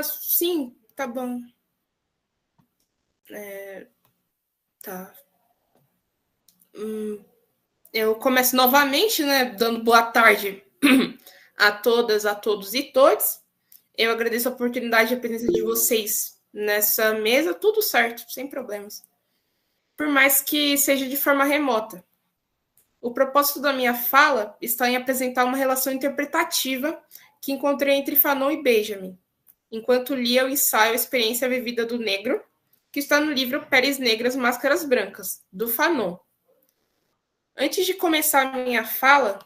Sim, tá bom. Tá. Eu começo novamente, né, dando boa tarde a todas, a todos e todos. Eu agradeço a oportunidade e a presença de vocês nessa mesa, tudo certo, sem problemas. Por mais que seja de forma remota. O propósito da minha fala está em apresentar uma relação interpretativa que encontrei entre Fanon e Benjamin, enquanto lia o ensaio A Experiência Vivida do Negro, que está no livro Peles Negras, Máscaras Brancas, do Fanon. Antes de começar a minha fala,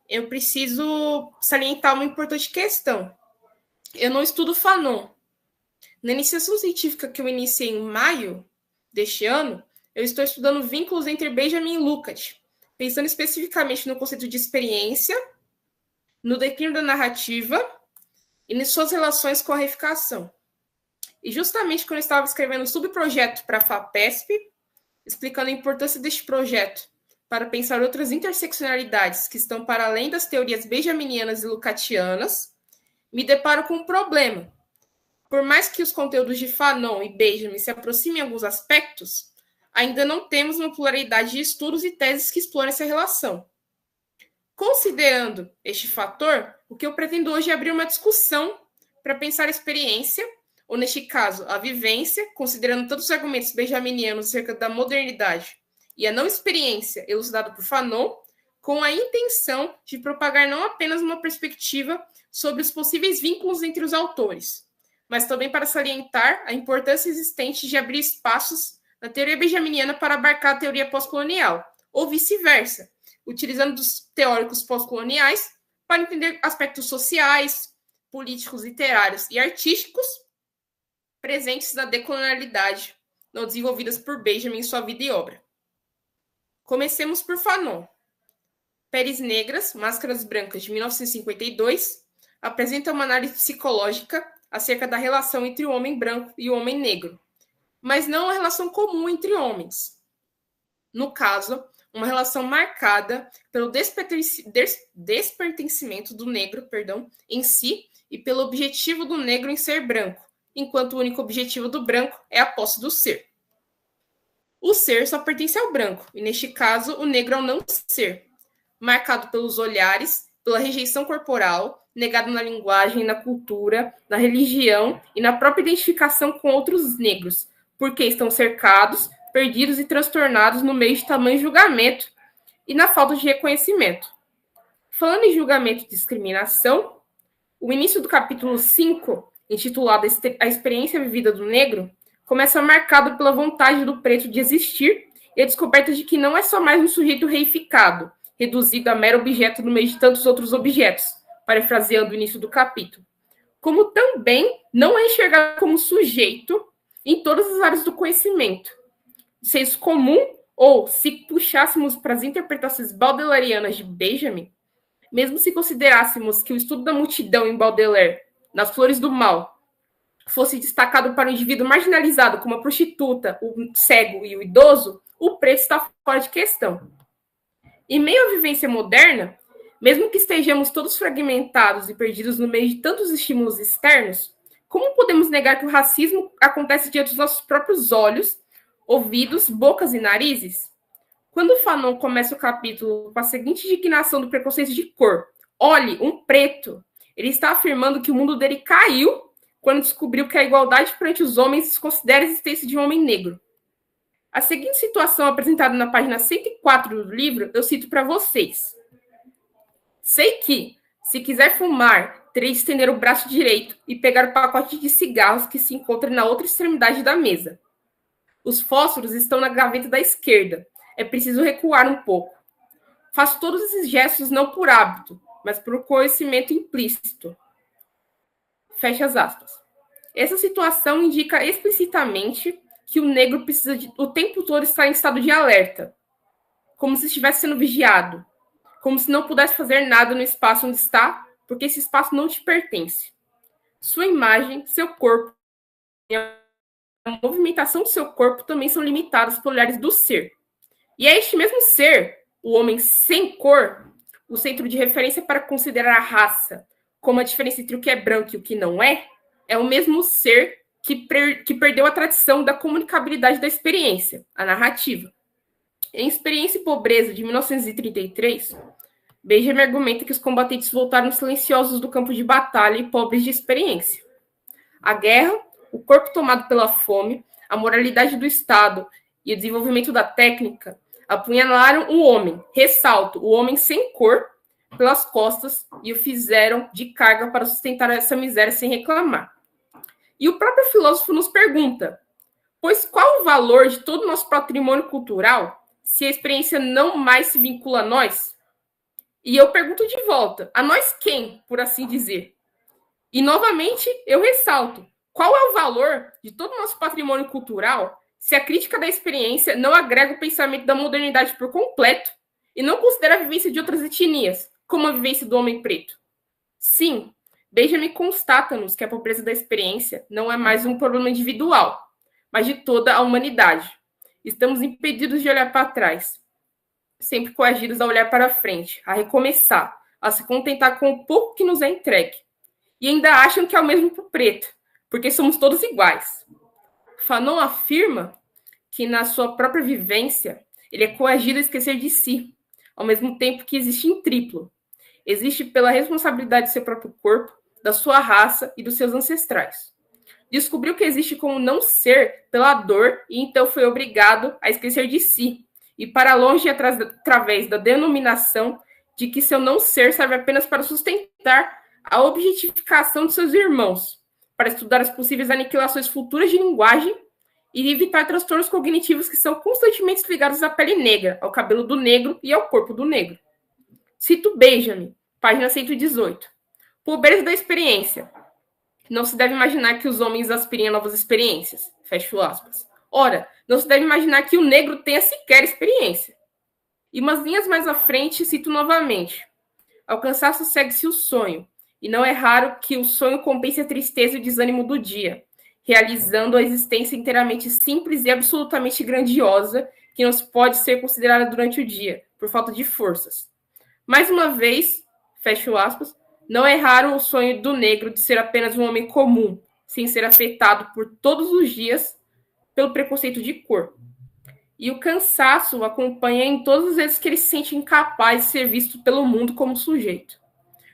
eu preciso salientar uma importante questão. Eu não estudo Fanon. Na iniciação científica que eu iniciei em maio deste ano, eu estou estudando vínculos entre Benjamin e Lukács, pensando especificamente no conceito de experiência, no declínio da narrativa e nas suas relações com a reificação. E justamente quando eu estava escrevendo o subprojeto para a FAPESP, explicando a importância deste projeto para pensar outras interseccionalidades que estão para além das teorias benjaminianas e lucatianas, me deparo com um problema. Por mais que os conteúdos de Fanon e Benjamin se aproximem em alguns aspectos, ainda não temos uma pluralidade de estudos e teses que exploram essa relação. Considerando este fator, o que eu pretendo hoje é abrir uma discussão para pensar a experiência, ou neste caso, a vivência, considerando todos os argumentos benjaminianos acerca da modernidade e a não experiência elucidada por Fanon, com a intenção de propagar não apenas uma perspectiva sobre os possíveis vínculos entre os autores, mas também para salientar a importância existente de abrir espaços na teoria benjaminiana para abarcar a teoria pós-colonial, ou vice-versa, utilizando dos teóricos pós-coloniais para entender aspectos sociais, políticos, literários e artísticos presentes na decolonialidade, não desenvolvidas por Benjamin em sua vida e obra. Comecemos por Fanon. Peles Negras, Máscaras Brancas, de 1952, apresenta uma análise psicológica acerca da relação entre o homem branco e o homem negro, mas não uma relação comum entre homens. No caso, uma relação marcada pelo despertencimento do negro, em si e pelo objetivo do negro em ser branco, enquanto o único objetivo do branco é a posse do ser. O ser só pertence ao branco, e neste caso, o negro ao não ser, marcado pelos olhares, pela rejeição corporal, negado na linguagem, na cultura, na religião e na própria identificação com outros negros, porque estão cercados, perdidos e transtornados no meio de tamanho julgamento e na falta de reconhecimento. Falando em julgamento e discriminação, o início do capítulo 5, intitulado A Experiência Vivida do Negro, começa marcado pela vontade do preto de existir e a descoberta de que não é só mais um sujeito reificado, reduzido a mero objeto no meio de tantos outros objetos, parafraseando o início do capítulo, como também não é enxergado como sujeito em todas as áreas do conhecimento. Senso comum, ou, se puxássemos para as interpretações baudelarianas de Benjamin, mesmo se considerássemos que o estudo da multidão em Baudelaire, nas Flores do Mal, fosse destacado para o indivíduo marginalizado como a prostituta, o cego e o idoso, o preto está fora de questão. Em meio à vivência moderna, mesmo que estejamos todos fragmentados e perdidos no meio de tantos estímulos externos, como podemos negar que o racismo acontece diante dos nossos próprios olhos, ouvidos, bocas e narizes? Quando Fanon começa o capítulo com a seguinte indignação do preconceito de cor: olhe, um preto, ele está afirmando que o mundo dele caiu quando descobriu que a igualdade perante os homens considera a existência de um homem negro. A seguinte situação apresentada na página 104 do livro, eu cito para vocês. Sei que, se quiser fumar, terei de estender o braço direito e pegar o pacote de cigarros que se encontra na outra extremidade da mesa. Os fósforos estão na gaveta da esquerda. É preciso recuar um pouco. Faço todos esses gestos não por hábito, mas por conhecimento implícito. Fecha as aspas. Essa situação indica explicitamente que o negro precisa o tempo todo estar em estado de alerta, como se estivesse sendo vigiado, como se não pudesse fazer nada no espaço onde está, porque esse espaço não te pertence. Sua imagem, seu corpo e a movimentação do seu corpo também são limitadas por olhares do ser. E é este mesmo ser, o homem sem cor, o centro de referência para considerar a raça como a diferença entre o que é branco e o que não é, é o mesmo ser que perdeu a tradição da comunicabilidade da experiência, a narrativa. Em Experiência e Pobreza, de 1933, Benjamin argumenta que os combatentes voltaram silenciosos do campo de batalha e pobres de experiência. A guerra, o corpo tomado pela fome, a moralidade do Estado e o desenvolvimento da técnica apunhalaram o homem, ressalto, o homem sem cor, pelas costas e o fizeram de carga para sustentar essa miséria sem reclamar. E o próprio filósofo nos pergunta, pois qual o valor de todo o nosso patrimônio cultural se a experiência não mais se vincula a nós? E eu pergunto de volta, a nós quem, por assim dizer? E, novamente, eu ressalto, qual é o valor de todo o nosso patrimônio cultural se a crítica da experiência não agrega o pensamento da modernidade por completo e não considera a vivência de outras etnias, como a vivência do homem preto? Sim, Benjamin constata-nos que a pobreza da experiência não é mais um problema individual, mas de toda a humanidade. Estamos impedidos de olhar para trás, sempre coagidos a olhar para frente, a recomeçar, a se contentar com o pouco que nos é entregue. E ainda acham que é o mesmo para o preto, porque somos todos iguais. Fanon afirma que, na sua própria vivência, ele é coagido a esquecer de si, ao mesmo tempo que existe em triplo. Existe pela responsabilidade de seu próprio corpo, da sua raça e dos seus ancestrais. Descobriu que existe como não ser pela dor e então foi obrigado a esquecer de si, e para longe através da denominação de que seu não ser serve apenas para sustentar a objetificação de seus irmãos, para estudar as possíveis aniquilações futuras de linguagem e evitar transtornos cognitivos que são constantemente ligados à pele negra, ao cabelo do negro e ao corpo do negro. Cito Benjamin, página 118. Pobreza da experiência. Não se deve imaginar que os homens aspirem a novas experiências. Fecho aspas. Ora, não se deve imaginar que o negro tenha sequer experiência. E umas linhas mais à frente, cito novamente. Ao cansaço segue-se o sonho, e não é raro que o sonho compense a tristeza e o desânimo do dia, realizando a existência inteiramente simples e absolutamente grandiosa que não pode ser considerada durante o dia, por falta de forças. Mais uma vez, fecho aspas, não é raro o sonho do negro de ser apenas um homem comum, sem ser afetado por todos os dias pelo preconceito de cor. E o cansaço o acompanha em todas as vezes que ele se sente incapaz de ser visto pelo mundo como sujeito.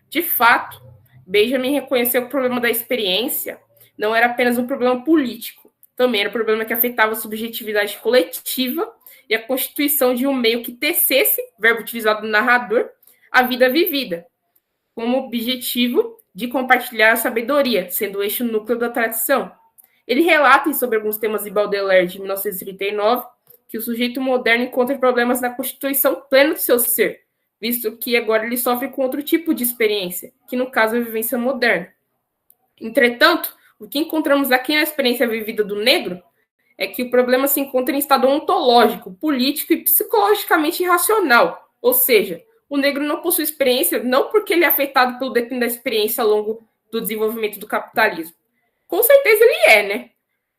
De fato, Benjamin reconheceu que o problema da experiência não era apenas um problema político, também era um problema que afetava a subjetividade coletiva e a constituição de um meio que tecesse, verbo utilizado no narrador, a vida vivida, como objetivo de compartilhar a sabedoria, sendo o eixo núcleo da tradição. Ele relata sobre alguns temas de Baudelaire, de 1939, que o sujeito moderno encontra problemas na constituição plena do seu ser, visto que agora ele sofre com outro tipo de experiência, que no caso é a vivência moderna. Entretanto, o que encontramos aqui na experiência vivida do negro é que o problema se encontra em estado ontológico, político e psicologicamente irracional, ou seja, o negro não possui experiência não porque ele é afetado pelo declínio da experiência ao longo do desenvolvimento do capitalismo. Com certeza ele é, né?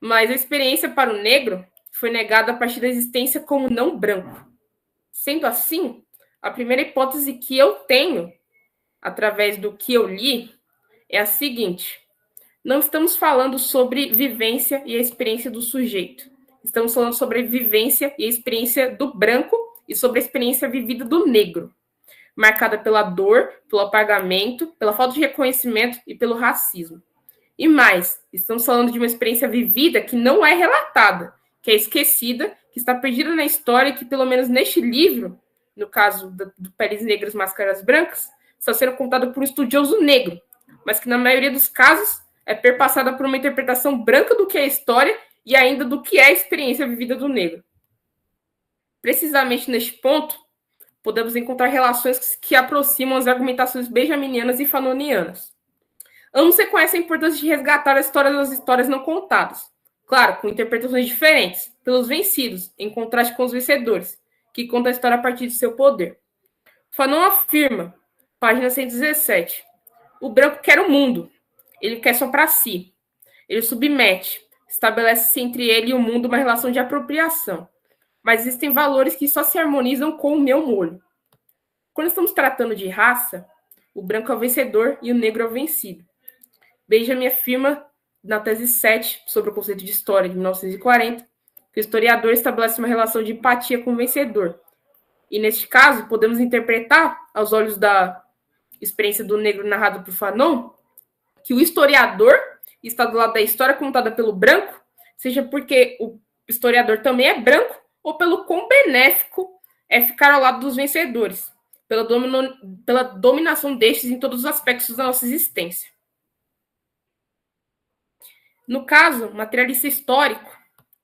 Mas a experiência para o negro foi negada a partir da existência como não branco. Sendo assim, a primeira hipótese que eu tenho, através do que eu li, é a seguinte: não estamos falando sobre vivência e a experiência do sujeito. Estamos falando sobre a vivência e a experiência do branco e sobre a experiência vivida do negro, marcada pela dor, pelo apagamento, pela falta de reconhecimento e pelo racismo. E mais, estamos falando de uma experiência vivida que não é relatada, que é esquecida, que está perdida na história e que, pelo menos neste livro, no caso do Peles Negras, Máscaras Brancas, está sendo contada por um estudioso negro, mas que, na maioria dos casos, é perpassada por uma interpretação branca do que é a história e ainda do que é a experiência vivida do negro. Precisamente neste ponto, podemos encontrar relações que aproximam as argumentações benjaminianas e fanonianas. Ambos reconhecem a importância de resgatar a história das histórias não contadas, claro, com interpretações diferentes, pelos vencidos, em contraste com os vencedores, que contam a história a partir de seu poder. Fanon afirma, página 117, o branco quer o mundo, ele quer só para si, ele submete, estabelece-se entre ele e o mundo uma relação de apropriação, mas existem valores que só se harmonizam com o meu molho. Quando estamos tratando de raça, o branco é o vencedor e o negro é o vencido. Benjamin afirma na tese 7, sobre o conceito de história, de 1940, que o historiador estabelece uma relação de empatia com o vencedor. E, neste caso, podemos interpretar, aos olhos da experiência do negro narrado por Fanon, que o historiador está do lado da história contada pelo branco, seja porque o historiador também é branco, ou pelo quão benéfico é ficar ao lado dos vencedores, pela dominação destes em todos os aspectos da nossa existência. No caso, o materialista histórico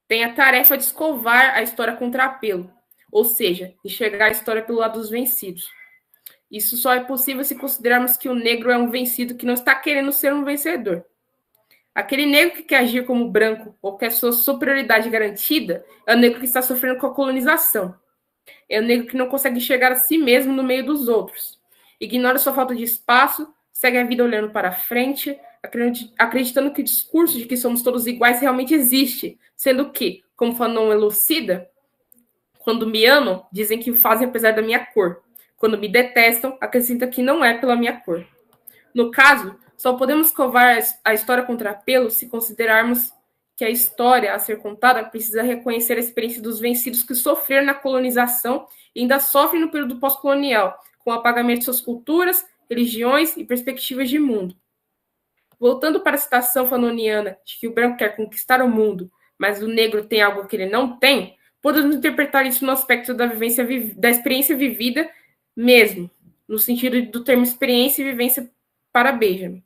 tem a tarefa de escovar a história contra apelo, ou seja, enxergar a história pelo lado dos vencidos. Isso só é possível se considerarmos que o negro é um vencido que não está querendo ser um vencedor. Aquele negro que quer agir como branco ou quer sua superioridade garantida é o negro que está sofrendo com a colonização. É o negro que não consegue enxergar a si mesmo no meio dos outros. Ignora sua falta de espaço, segue a vida olhando para frente, acreditando que o discurso de que somos todos iguais realmente existe, sendo que, como Fanon elucida, quando me amam, dizem que o fazem apesar da minha cor. Quando me detestam, acrescentam que não é pela minha cor. No caso, só podemos covar a história contra apelo se considerarmos que a história a ser contada precisa reconhecer a experiência dos vencidos que sofreram na colonização e ainda sofrem no período pós-colonial, com o apagamento de suas culturas, religiões e perspectivas de mundo. Voltando para a citação fanoniana de que o branco quer conquistar o mundo, mas o negro tem algo que ele não tem, podemos interpretar isso no aspecto da experiência vivida mesmo, no sentido do termo experiência e vivência para Benjamin.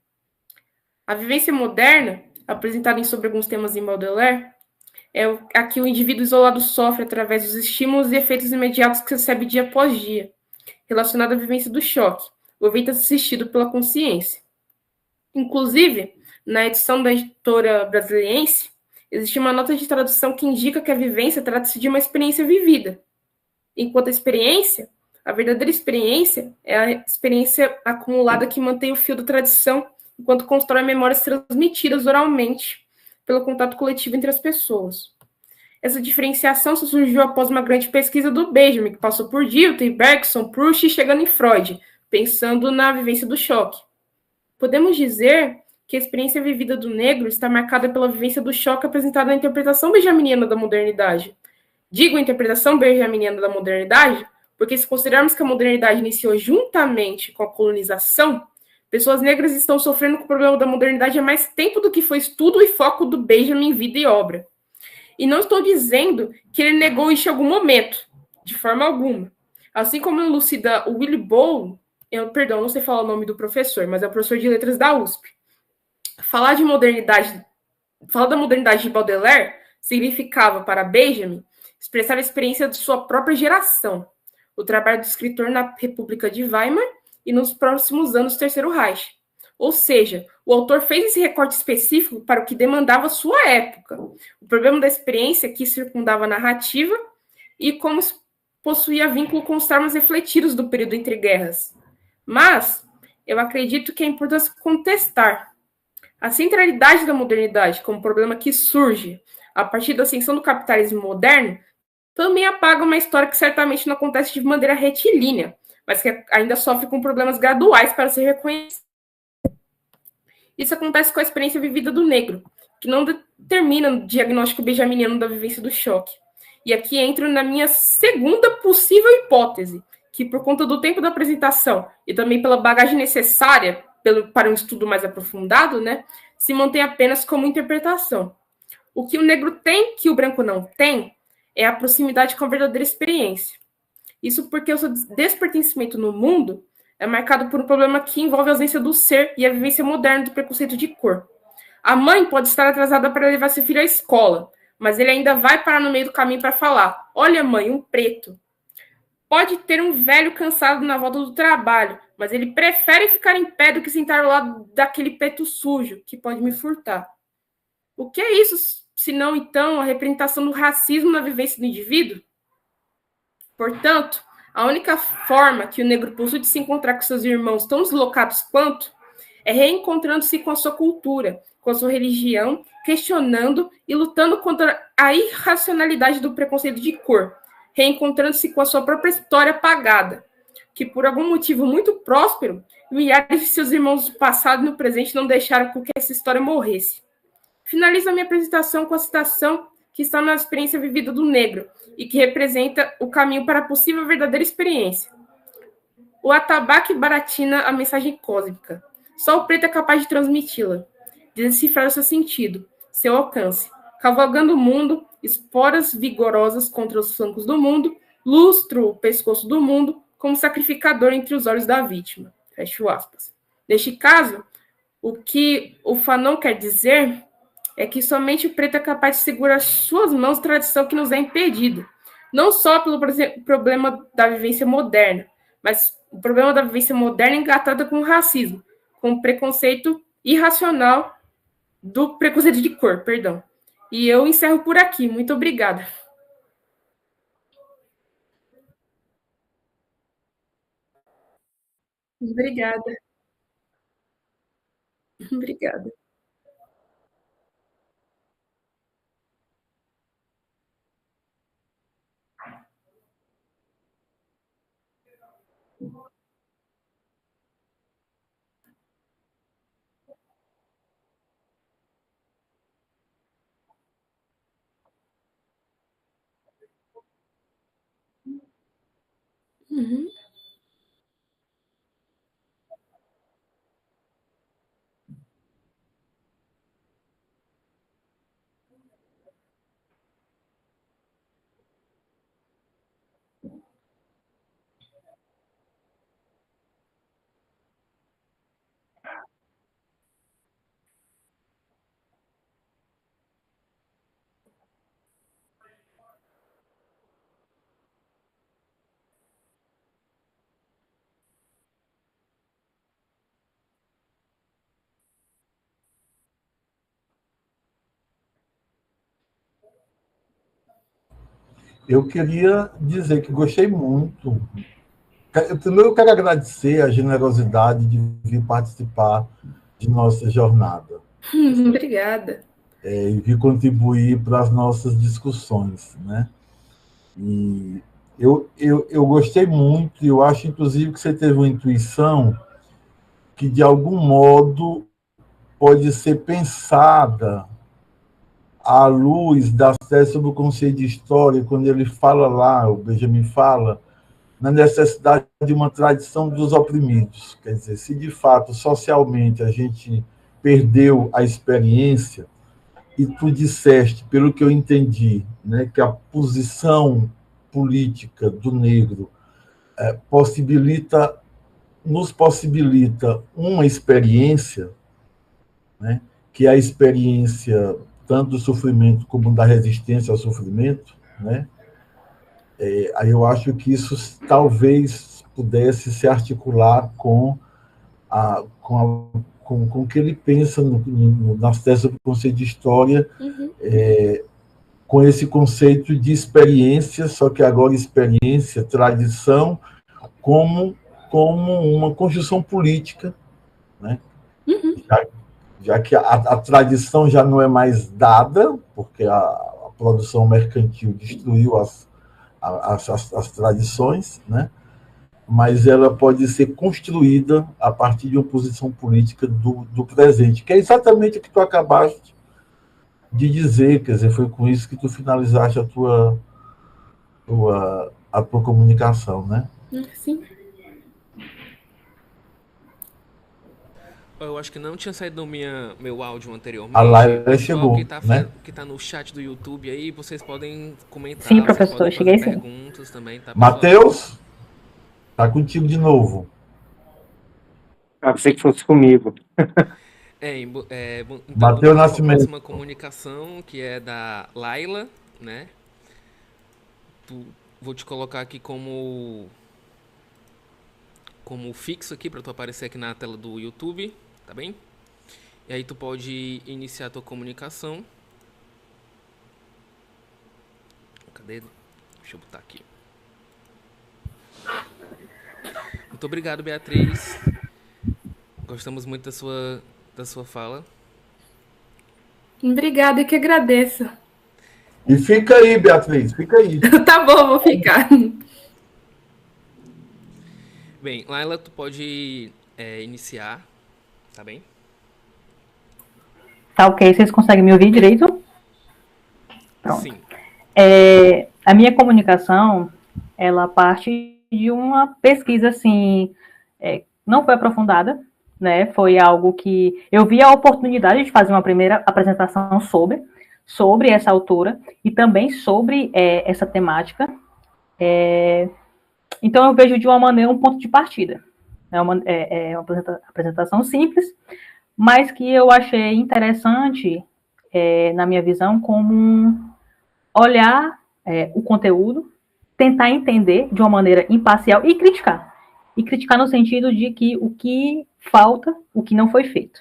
A vivência moderna, apresentada sobre alguns temas em Baudelaire, é a que o indivíduo isolado sofre através dos estímulos e efeitos imediatos que recebe dia após dia, relacionado à vivência do choque, o evento assistido pela consciência. Inclusive, na edição da editora Brasiliense, existe uma nota de tradução que indica que a vivência trata-se de uma experiência vivida. Enquanto a verdadeira experiência é a experiência acumulada que mantém o fio da tradição, enquanto constrói memórias transmitidas oralmente pelo contato coletivo entre as pessoas. Essa diferenciação só surgiu após uma grande pesquisa do Benjamin, que passou por Dilthey, Bergson, Proust e chegando em Freud, pensando na vivência do choque. Podemos dizer que a experiência vivida do negro está marcada pela vivência do choque apresentada na interpretação benjaminiana da modernidade. Digo interpretação benjaminiana da modernidade porque, se considerarmos que a modernidade iniciou juntamente com a colonização, pessoas negras estão sofrendo com o problema da modernidade há mais tempo do que foi estudo e foco do Benjamin em vida e obra. E não estou dizendo que ele negou isso em algum momento, de forma alguma. Assim como elucida o Willy Bowl, não sei falar o nome do professor, mas é o professor de letras da USP. Falar da modernidade de Baudelaire significava, para Benjamin, expressar a experiência de sua própria geração, o trabalho do escritor na República de Weimar e nos próximos anos do Terceiro Reich. Ou seja, o autor fez esse recorte específico para o que demandava sua época, o problema da experiência que circundava a narrativa e como possuía vínculo com os traumas refletidos do período entre guerras. Mas eu acredito que é importante contestar a centralidade da modernidade como problema que surge a partir da ascensão do capitalismo moderno também apaga uma história que certamente não acontece de maneira retilínea, mas que ainda sofre com problemas graduais para ser reconhecida. Isso acontece com a experiência vivida do negro, que não determina o diagnóstico benjaminiano da vivência do choque. E aqui entro na minha segunda possível hipótese, que por conta do tempo da apresentação e também pela bagagem necessária para um estudo mais aprofundado, se mantém apenas como interpretação. O que o negro tem que o branco não tem é a proximidade com a verdadeira experiência. Isso porque o seu despertencimento no mundo é marcado por um problema que envolve a ausência do ser e a vivência moderna do preconceito de cor. A mãe pode estar atrasada para levar seu filho à escola, mas ele ainda vai parar no meio do caminho para falar: olha, mãe, um preto. Pode ter um velho cansado na volta do trabalho, mas ele prefere ficar em pé do que sentar ao lado daquele preto sujo que pode me furtar. O que é isso, se não, então, a representação do racismo na vivência do indivíduo? Portanto, a única forma que o negro possui de se encontrar com seus irmãos tão deslocados quanto é reencontrando-se com a sua cultura, com a sua religião, questionando e lutando contra a irracionalidade do preconceito de cor, reencontrando-se com a sua própria história apagada, que por algum motivo muito próspero, milhares de seus irmãos do passado e no presente não deixaram com que essa história morresse. Finalizo a minha apresentação com a citação que está na experiência vivida do negro e que representa o caminho para a possível verdadeira experiência. O atabaque baratina a mensagem cósmica. Só o preto é capaz de transmiti-la, de decifrar o seu sentido, seu alcance. Cavalgando o mundo, esporas vigorosas contra os flancos do mundo, lustro o pescoço do mundo como sacrificador entre os olhos da vítima. Fecho aspas. Neste caso, o que o Fanon quer dizer é que somente o preto é capaz de segurar suas mãos tradição que nos é impedido. Não só pelo problema da vivência moderna, mas o problema da vivência moderna engatada com o racismo, com o preconceito irracional do preconceito de cor, perdão. E eu encerro por aqui. Muito obrigada. Obrigada. Obrigada. Uhum. Eu queria dizer que gostei muito. Primeiro, eu quero agradecer a generosidade de vir participar de nossa jornada Obrigada. e vir contribuir para as nossas discussões, né? E eu gostei muito, e eu acho, inclusive, que você teve uma intuição que, de algum modo, pode ser pensada à luz das teses sobre o conceito de história, quando ele fala lá, o Benjamin fala, na necessidade de uma tradição dos oprimidos. Quer dizer, se de fato, socialmente, a gente perdeu a experiência, e tu disseste, pelo que eu entendi, né, que a posição política do negro possibilita, nos possibilita uma experiência, né, que é a experiência tanto do sofrimento como da resistência ao sofrimento, né? Aí eu acho que isso talvez pudesse se articular com o que ele pensa nas teses do conceito de história, Uhum. com esse conceito de experiência, só que agora experiência, tradição, como uma construção política, né? Uhum. Já que a tradição já não é mais dada, porque a produção mercantil destruiu as tradições, né? Mas ela pode ser construída a partir de uma posição política do presente, que é exatamente o que tu acabaste de dizer, quer dizer, foi com isso que tu finalizaste a tua comunicação, né? Sim. Eu acho que não tinha saído no meu áudio A anteriormente. Laila Pessoal chegou, né? que tá no chat do YouTube aí, vocês podem Sim, comentar, vocês professor, podem fazer cheguei sim. perguntas também, tá, pessoal? Matheus, tá contigo de novo. Ah, pensei que fosse comigo. Então Matheus vamos lá para a Nascimento. próxima comunicação, que é da Laila, né? Vou te colocar aqui como fixo aqui para tu aparecer aqui na tela do YouTube, tá bem? E aí tu pode iniciar a tua comunicação. Cadê? Deixa eu botar aqui. Muito obrigado, Beatriz. Gostamos muito da sua fala. Obrigada, eu que agradeço. E fica aí, Beatriz, fica aí. Tá bom, vou ficar. Bem, Laila, tu pode iniciar, tá bem? Tá ok? Vocês conseguem me ouvir direito? Pronto. Sim. A minha comunicação, ela parte de uma pesquisa, assim, não foi aprofundada, né? Foi algo que eu vi a oportunidade de fazer uma primeira apresentação sobre essa autora e também sobre essa temática. Então, eu vejo de uma maneira um ponto de partida. É uma apresentação simples, mas que eu achei interessante, na minha visão, como olhar o conteúdo, tentar entender de uma maneira imparcial e criticar. E criticar no sentido de que o que falta, o que não foi feito.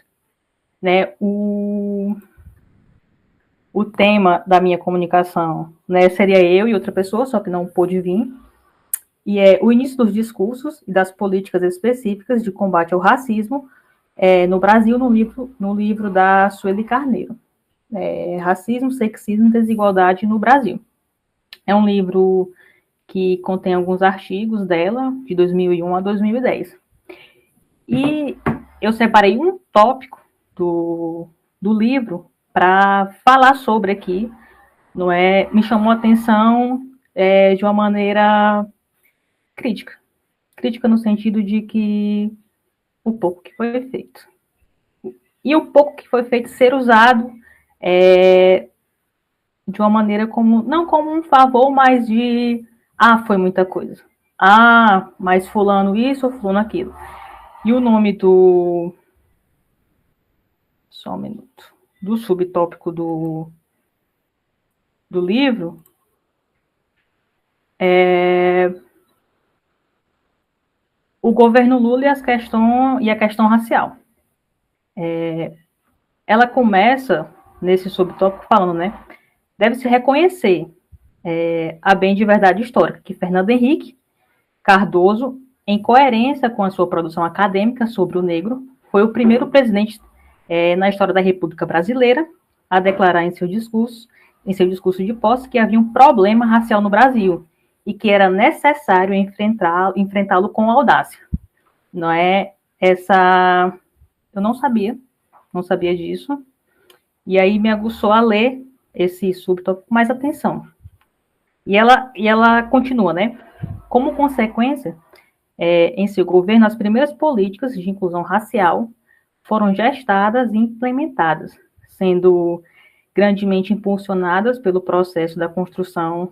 Né? O tema da minha comunicação, né, seria eu e outra pessoa, só que não pôde vir, e é o início dos discursos e das políticas específicas de combate ao racismo no Brasil, no livro da Sueli Carneiro. Racismo, Sexismo e Desigualdade no Brasil. É um livro que contém alguns artigos dela, de 2001 a 2010. E eu separei um tópico do livro para falar sobre aqui, não é? Me chamou a atenção de uma maneira crítica. Crítica no sentido de que o pouco que foi feito. E o pouco que foi feito ser usado de uma maneira como, não como um favor, mas de, foi muita coisa. Mas fulano isso, fulano aquilo. E o nome só um minuto. Do subtópico do livro o governo Lula e a questão racial. Ela começa nesse subtópico falando, né? Deve-se reconhecer a bem de verdade histórica que Fernando Henrique Cardoso, em coerência com a sua produção acadêmica sobre o negro, foi o primeiro presidente na história da República Brasileira a declarar em seu discurso de posse que havia um problema racial no Brasil e que era necessário enfrentá-lo com audácia. Não é essa... Eu não sabia disso. E aí me aguçou a ler esse subtópico com mais atenção. E ela continua, né? Como consequência, em seu governo, as primeiras políticas de inclusão racial foram gestadas e implementadas, sendo grandemente impulsionadas pelo processo da construção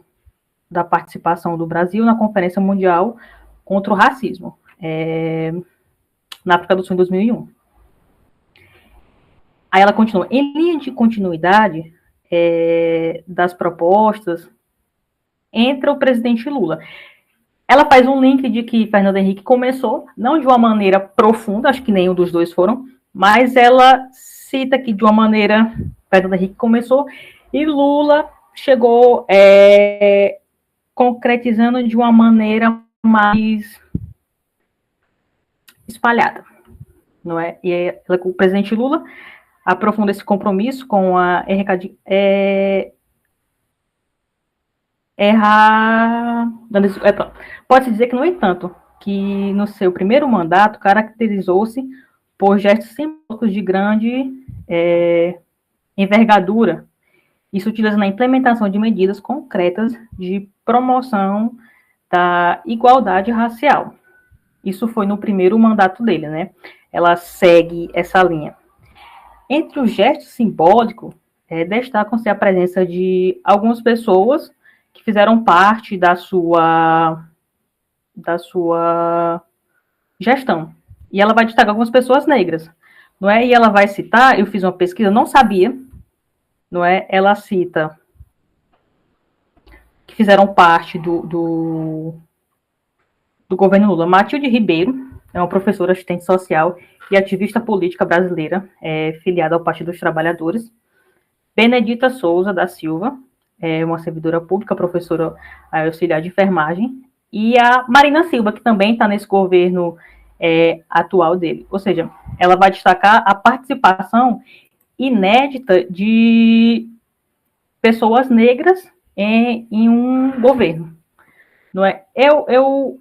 da participação do Brasil na Conferência Mundial contra o Racismo, na África do Sul em 2001. Aí ela continua, em linha de continuidade das propostas, entra o presidente Lula. Ela faz um link de que Fernando Henrique começou, não de uma maneira profunda, acho que nenhum dos dois foram, mas ela cita que de uma maneira, Fernando Henrique começou, e Lula chegou concretizando de uma maneira mais espalhada, não é? E o presidente Lula aprofunda esse compromisso com a Pode-se dizer que, no entanto, que no seu primeiro mandato caracterizou-se por gestos simbólicos de grande envergadura e sutileza na implementação de medidas concretas de promoção da igualdade racial. Isso foi no primeiro mandato dele, né? Ela segue essa linha. Entre os gestos simbólicos, destacam-se a presença de algumas pessoas que fizeram parte da sua gestão. E ela vai destacar algumas pessoas negras, não é? E ela vai citar, eu fiz uma pesquisa, não sabia, não é? Ela cita que fizeram parte do governo Lula. Matilde Ribeiro é uma professora assistente social e ativista política brasileira, filiada ao Partido dos Trabalhadores. Benedita Souza da Silva, uma servidora pública, professora auxiliar de enfermagem, e a Marina Silva, que também está nesse governo atual dele. Ou seja, ela vai destacar a participação inédita de pessoas negras em um governo. Não é? Eu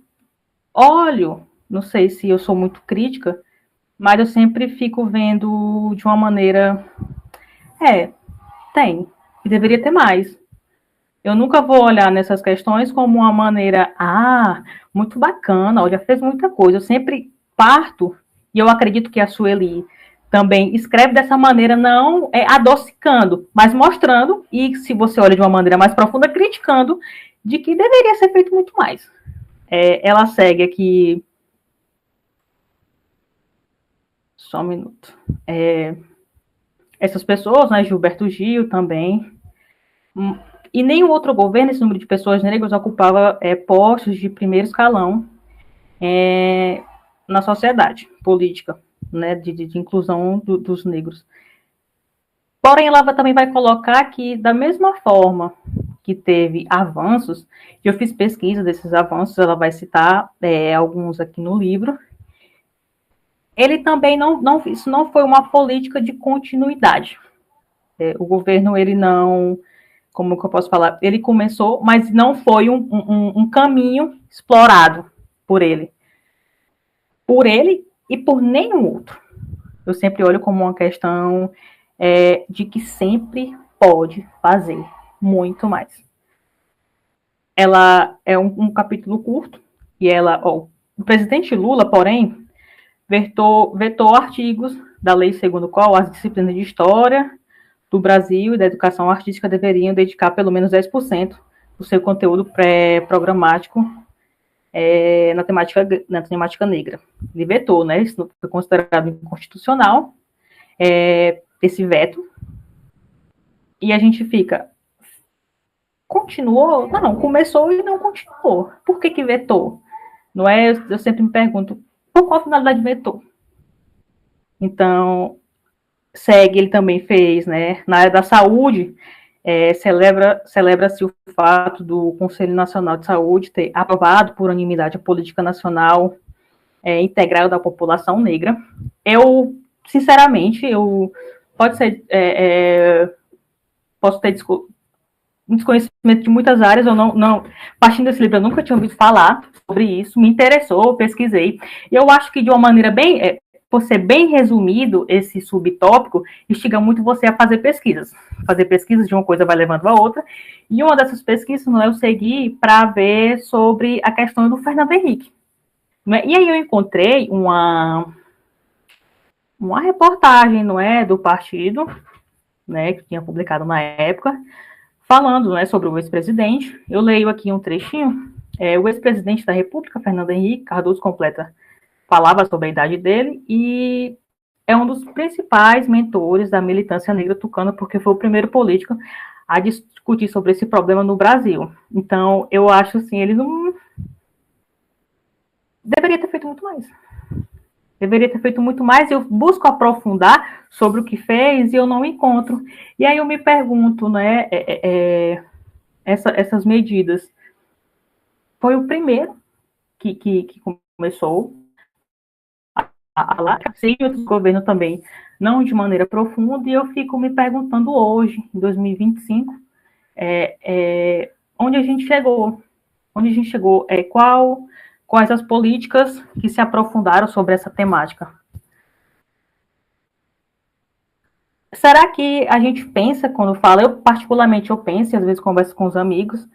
olho, não sei se eu sou muito crítica, mas eu sempre fico vendo de uma maneira Tem. E deveria ter mais. Eu nunca vou olhar nessas questões como uma maneira, muito bacana, olha, fez muita coisa. Eu sempre parto, e eu acredito que a Sueli também escreve dessa maneira, não adocicando, mas mostrando, e se você olha de uma maneira mais profunda, criticando, de que deveria ser feito muito mais. Ela segue aqui. Só um minuto. Essas pessoas, né, Gilberto Gil também, e nenhum outro governo, esse número de pessoas negras ocupava postos de primeiro escalão na sociedade política, né, de inclusão dos negros. Porém, ela também vai colocar que, da mesma forma que teve avanços, eu fiz pesquisa desses avanços, ela vai citar alguns aqui no livro, ele também isso não foi uma política de continuidade. O governo, ele não, como que eu posso falar, ele começou, mas não foi um caminho explorado por ele e por nenhum outro. Eu sempre olho como uma questão de que sempre pode fazer muito mais. Ela é um capítulo curto, e o presidente Lula, porém, vetou artigos da lei segundo qual as disciplinas de história do Brasil e da educação artística deveriam dedicar pelo menos 10% do seu conteúdo pré-programático na temática negra. Ele vetou, né? Isso foi considerado inconstitucional, esse veto. E a gente fica, continuou? Não, começou e não continuou. Por que vetou? Não é? Eu sempre me pergunto, por qual finalidade vetou? Então, segue, ele também fez, né, na área da saúde, celebra-se o fato do Conselho Nacional de Saúde ter aprovado por unanimidade a política nacional integral da população negra. Eu, sinceramente, posso ter um desconhecimento de muitas áreas, eu não, partindo desse livro, eu nunca tinha ouvido falar sobre isso, me interessou, pesquisei, e eu acho que de uma maneira por ser bem resumido, esse subtópico instiga muito você a fazer pesquisas de uma coisa vai levando a outra, e uma dessas pesquisas, não é, eu segui para ver sobre a questão do Fernando Henrique, né? E aí eu encontrei uma reportagem, não é, do partido, né, que tinha publicado na época, falando, né, sobre o ex-presidente. Eu leio aqui um trechinho. O ex-presidente da República, Fernando Henrique Cardoso, falava sobre a idade dele e é um dos principais mentores da militância negra tucana, porque foi o primeiro político a discutir sobre esse problema no Brasil. Então, eu acho assim, ele não deveria ter feito muito mais. Eu busco aprofundar sobre o que fez e eu não encontro. E aí eu me pergunto, né, essas medidas. Foi o primeiro que começou sim, outros governos também, não de maneira profunda, e eu fico me perguntando hoje, em 2025, onde a gente chegou, quais as políticas que se aprofundaram sobre essa temática. Será que a gente pensa, quando fala, eu particularmente penso, e às vezes converso com os amigos,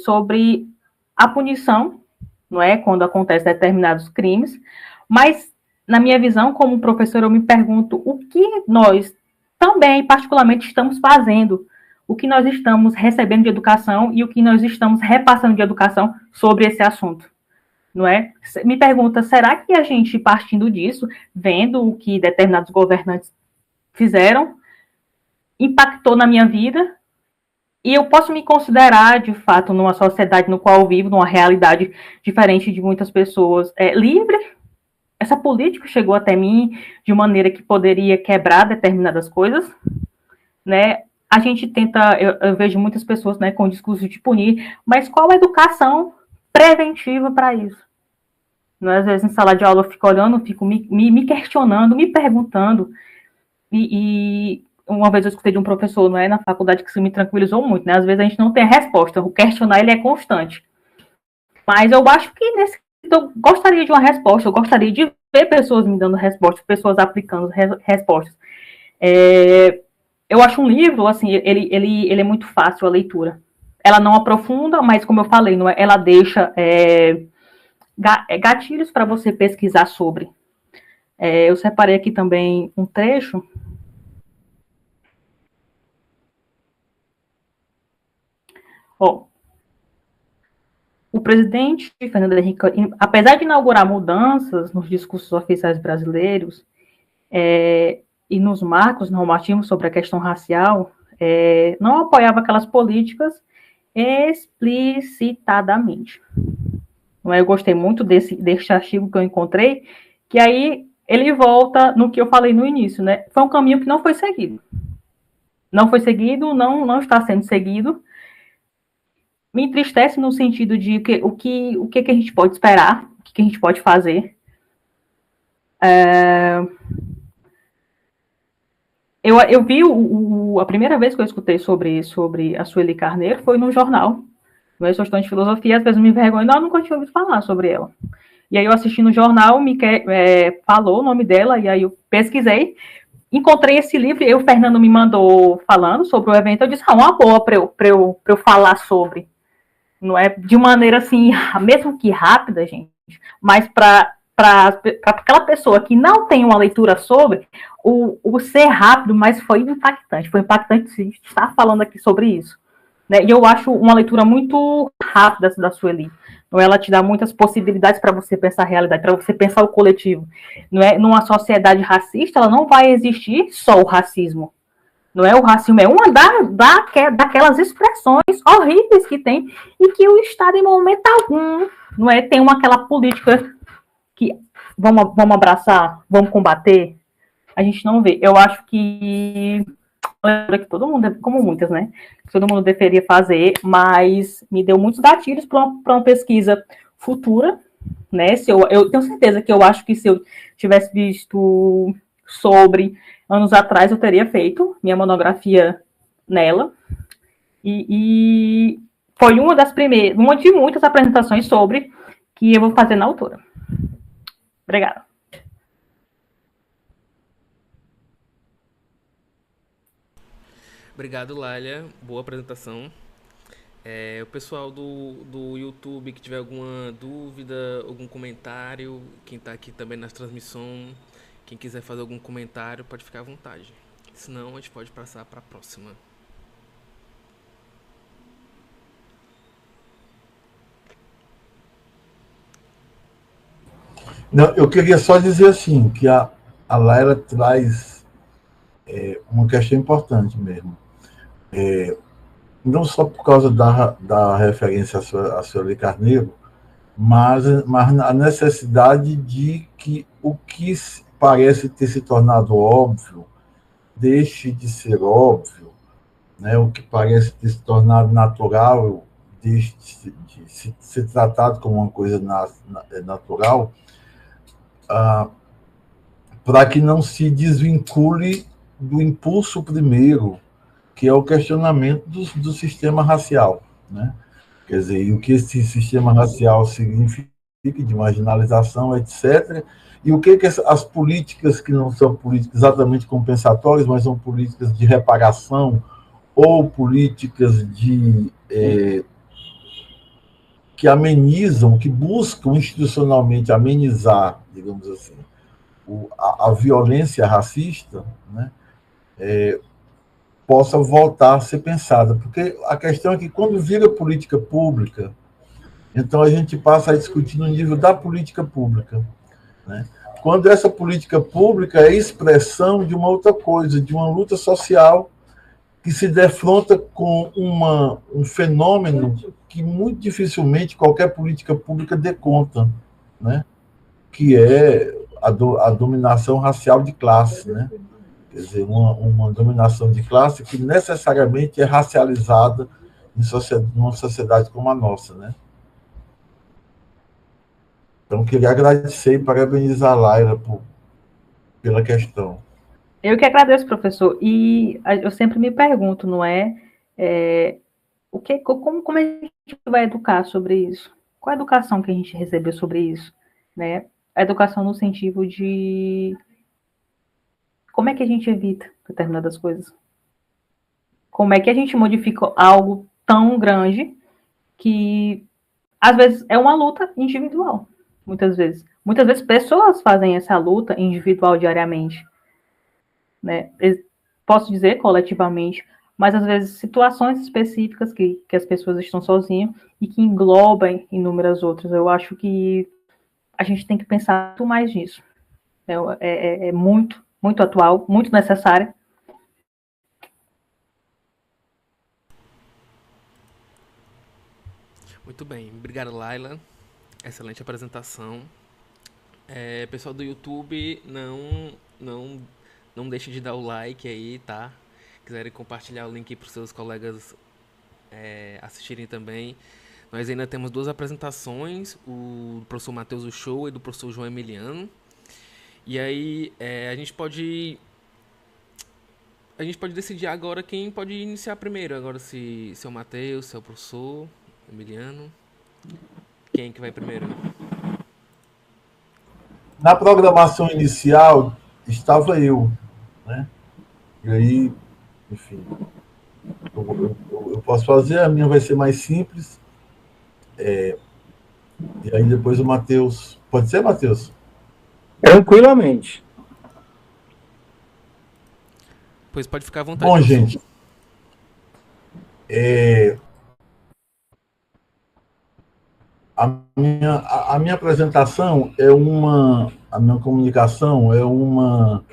sobre a punição, não é, quando acontecem determinados crimes, mas na minha visão, como professor, eu me pergunto o que nós também, particularmente, estamos fazendo, o que nós estamos recebendo de educação e o que nós estamos repassando de educação sobre esse assunto, não é? Me pergunta, será que a gente, partindo disso, vendo o que determinados governantes fizeram, impactou na minha vida, e eu posso me considerar, de fato, numa sociedade no qual eu vivo, numa realidade diferente de muitas pessoas, livre? Essa política chegou até mim de maneira que poderia quebrar determinadas coisas, né? A gente tenta, eu vejo muitas pessoas, né, com o discurso de punir, mas qual a educação preventiva para isso? Às vezes, em sala de aula, eu fico olhando, fico me questionando, me perguntando, e uma vez eu escutei de um professor, não é, na faculdade, que isso me tranquilizou muito, né? Às vezes a gente não tem a resposta, o questionar ele é constante. Mas eu acho que eu gostaria de uma resposta, eu gostaria de ver pessoas me dando respostas, pessoas aplicando respostas. eu acho um livro, assim, ele é muito fácil a leitura. Ela não aprofunda, mas como eu falei, não é, ela deixa gatilhos para você pesquisar sobre. Eu separei aqui também um trecho. Ó, o presidente Fernando Henrique, apesar de inaugurar mudanças nos discursos oficiais brasileiros e nos marcos normativos sobre a questão racial, não apoiava aquelas políticas explicitadamente. Eu gostei muito desse artigo que eu encontrei, que aí ele volta no que eu falei no início, né? Foi um caminho que não foi seguido. Não foi seguido, não está sendo seguido. Me entristece no sentido de o que a gente pode esperar, o que a gente pode fazer. Eu vi a primeira vez que eu escutei sobre a Sueli Carneiro foi no jornal. Eu sou estudante de filosofia, às vezes eu me envergonho, não, eu nunca tinha ouvido falar sobre ela. E aí eu assisti no jornal, falou o nome dela, e aí eu pesquisei, encontrei esse livro, e o Fernando me mandou falando sobre o evento, eu disse, uma boa para eu falar sobre. Não é de maneira assim, mesmo que rápida, gente, mas para aquela pessoa que não tem uma leitura sobre, o ser rápido, mas foi impactante estar falando aqui sobre isso. Né? E eu acho uma leitura muito rápida da Sueli. Não é? Ela te dá muitas possibilidades para você pensar a realidade, para você pensar o coletivo. Não é? Numa sociedade racista, ela não vai existir só o racismo. Não é? O racismo é uma daquelas expressões horríveis que tem e que o Estado, em momento algum, não é? Tem aquela política que vamos abraçar, vamos combater. A gente não vê. Eu acho que todo mundo, como muitas, né? Todo mundo deveria fazer, mas me deu muitos gatilhos para uma pesquisa futura, né? Eu tenho certeza que eu acho que se eu tivesse visto sobre anos atrás, eu teria feito minha monografia nela. E foi uma de muitas apresentações sobre que eu vou fazer na autora. Obrigada. Obrigado, Lália. Boa apresentação. O pessoal do YouTube que tiver alguma dúvida, algum comentário, quem está aqui também na transmissão, quem quiser fazer algum comentário, pode ficar à vontade. Senão, a gente pode passar para a próxima. Não, eu queria só dizer assim, que a Laila traz uma questão importante mesmo. Não só por causa da referência a Sueli Carneiro, mas a necessidade de que o que parece ter se tornado óbvio deixe de ser óbvio, né? O que parece ter se tornado natural deixe de ser tratado como uma coisa natural, para que não se desvincule do impulso primeiro, que é o questionamento do sistema racial, né? Quer dizer, e o que esse sistema racial significa de marginalização, etc. E o que as políticas que não são políticas exatamente compensatórias, mas são políticas de reparação ou políticas que amenizam, que buscam institucionalmente amenizar, digamos assim, a violência racista, né? Possa voltar a ser pensada. Porque a questão é que, quando vira política pública, então a gente passa a discutir no nível da política pública, né? Quando essa política pública é expressão de uma outra coisa, de uma luta social que se defronta com um fenômeno que muito dificilmente qualquer política pública dê conta, né? Que é a dominação racial de classe, né? Quer dizer, uma dominação de classe que necessariamente é racializada numa sociedade como a nossa, né? Então, queria agradecer e parabenizar a Laila pela questão. Eu que agradeço, professor. E eu sempre me pergunto, não é? Como a gente vai educar sobre isso? Qual a educação que a gente recebeu sobre isso? Né? A educação no sentido de como é que a gente evita determinadas coisas? Como é que a gente modifica algo tão grande que, às vezes, é uma luta individual, muitas vezes. Muitas vezes pessoas fazem essa luta individual diariamente, né? Posso dizer coletivamente, mas às vezes situações específicas que as pessoas estão sozinhas e que englobam inúmeras outras. Eu acho que a gente tem que pensar muito mais nisso. É muito, muito atual, muito necessário. Muito bem, obrigado, Laila. Excelente apresentação. Pessoal do YouTube, não deixem de dar o like aí, tá? Quiserem compartilhar o link para os seus colegas assistirem também. Nós ainda temos duas apresentações, o do professor Matheus Uchoa e do professor João Emiliano. E aí a gente pode decidir agora quem pode iniciar primeiro. Agora se é o Matheus, se é o professor Emiliano. Quem que vai primeiro? Na programação inicial estava eu, né? E aí, enfim, eu posso fazer, a minha vai ser mais simples. E aí depois o Matheus. Pode ser, Matheus? Tranquilamente. Pois pode ficar à vontade, Bom, professor. gente, a minha apresentação é uma. A minha comunicação é uma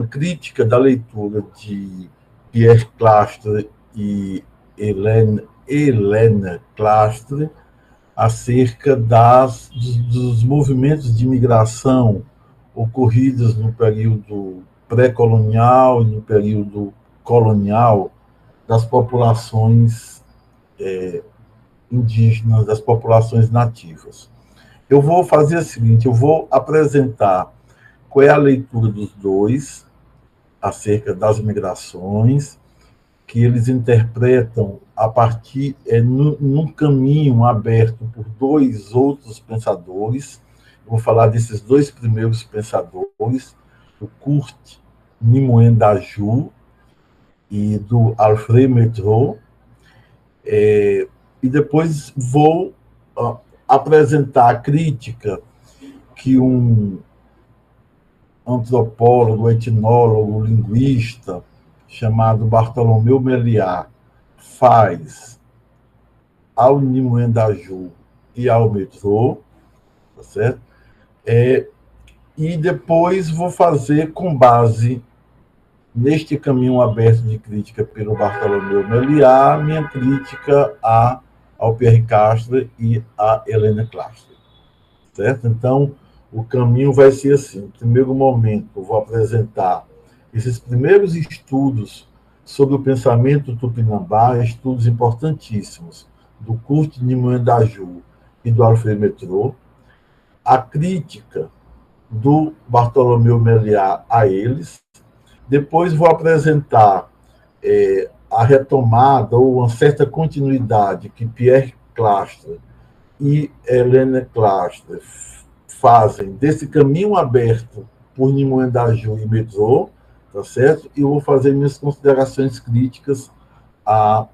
crítica da leitura de Pierre Clastre e Helena Clastre acerca dos movimentos de migração ocorridos no período pré-colonial e no período colonial das populações indígenas, das populações nativas. Eu vou fazer o seguinte, eu vou apresentar qual é a leitura dos dois acerca das migrações, que eles interpretam a partir num caminho aberto por dois outros pensadores. Eu vou falar desses dois primeiros pensadores, do Kurt Nimoendaju e do Alfred Metreau, e depois vou apresentar a crítica que um antropólogo, etnólogo, linguista chamado Bartolomeu Meliá faz ao Nimoendaju e ao Metrô, tá certo? E depois vou fazer, com base neste caminho aberto de crítica pelo Bartolomeu Meliá, minha crítica ao Pierre Castro e a Helena Clastre, certo? Então, o caminho vai ser assim. No primeiro momento, eu vou apresentar esses primeiros estudos sobre o pensamento tupinambá, estudos importantíssimos, do Kurt Nimoendaju e do Alfred Metreau, a crítica do Bartolomeu Meliá a eles. Depois vou apresentar a retomada ou uma certa continuidade que Pierre Clastre e Helena Clastre fazem desse caminho aberto por Nimoendaju e Metreau, tá certo? E eu vou fazer minhas considerações críticas à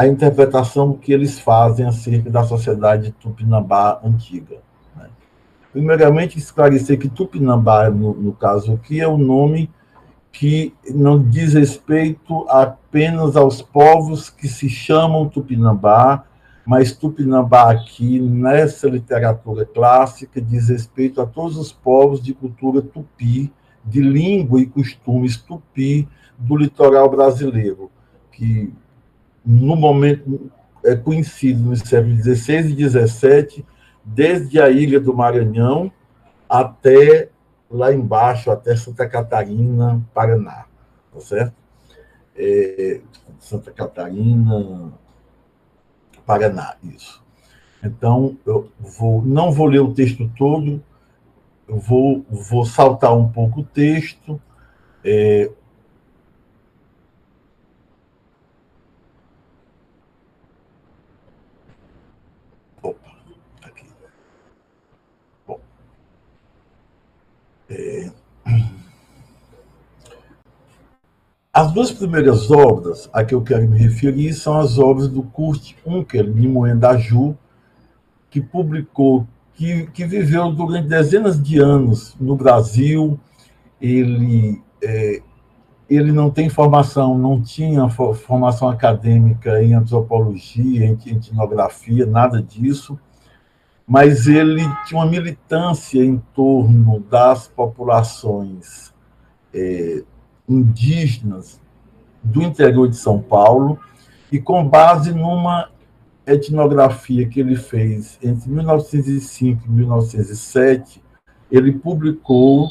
interpretação que eles fazem acerca da sociedade tupinambá antiga. Né? Primeiramente, esclarecer que Tupinambá, no caso aqui, é um nome que não diz respeito apenas aos povos que se chamam Tupinambá, mas Tupinambá aqui, nessa literatura clássica, diz respeito a todos os povos de cultura tupi, de língua e costumes tupi do litoral brasileiro, que no momento é conhecido no século XVI e XVII, desde a ilha do Maranhão até lá embaixo, até Santa Catarina, Paraná, tá certo? Santa Catarina, Paraná, isso. Então, não vou ler o texto todo, eu vou saltar um pouco o texto. Opa, aqui. Bom, As duas primeiras obras a que eu quero me referir são as obras do Kurt Unkel Nimoendaju, que publicou, que viveu durante dezenas de anos no Brasil. Ele não tem formação, não tinha formação acadêmica em antropologia, em etnografia, nada disso, mas ele tinha uma militância em torno das populações indígenas do interior de São Paulo, e com base numa etnografia que ele fez entre 1905 e 1907, ele publicou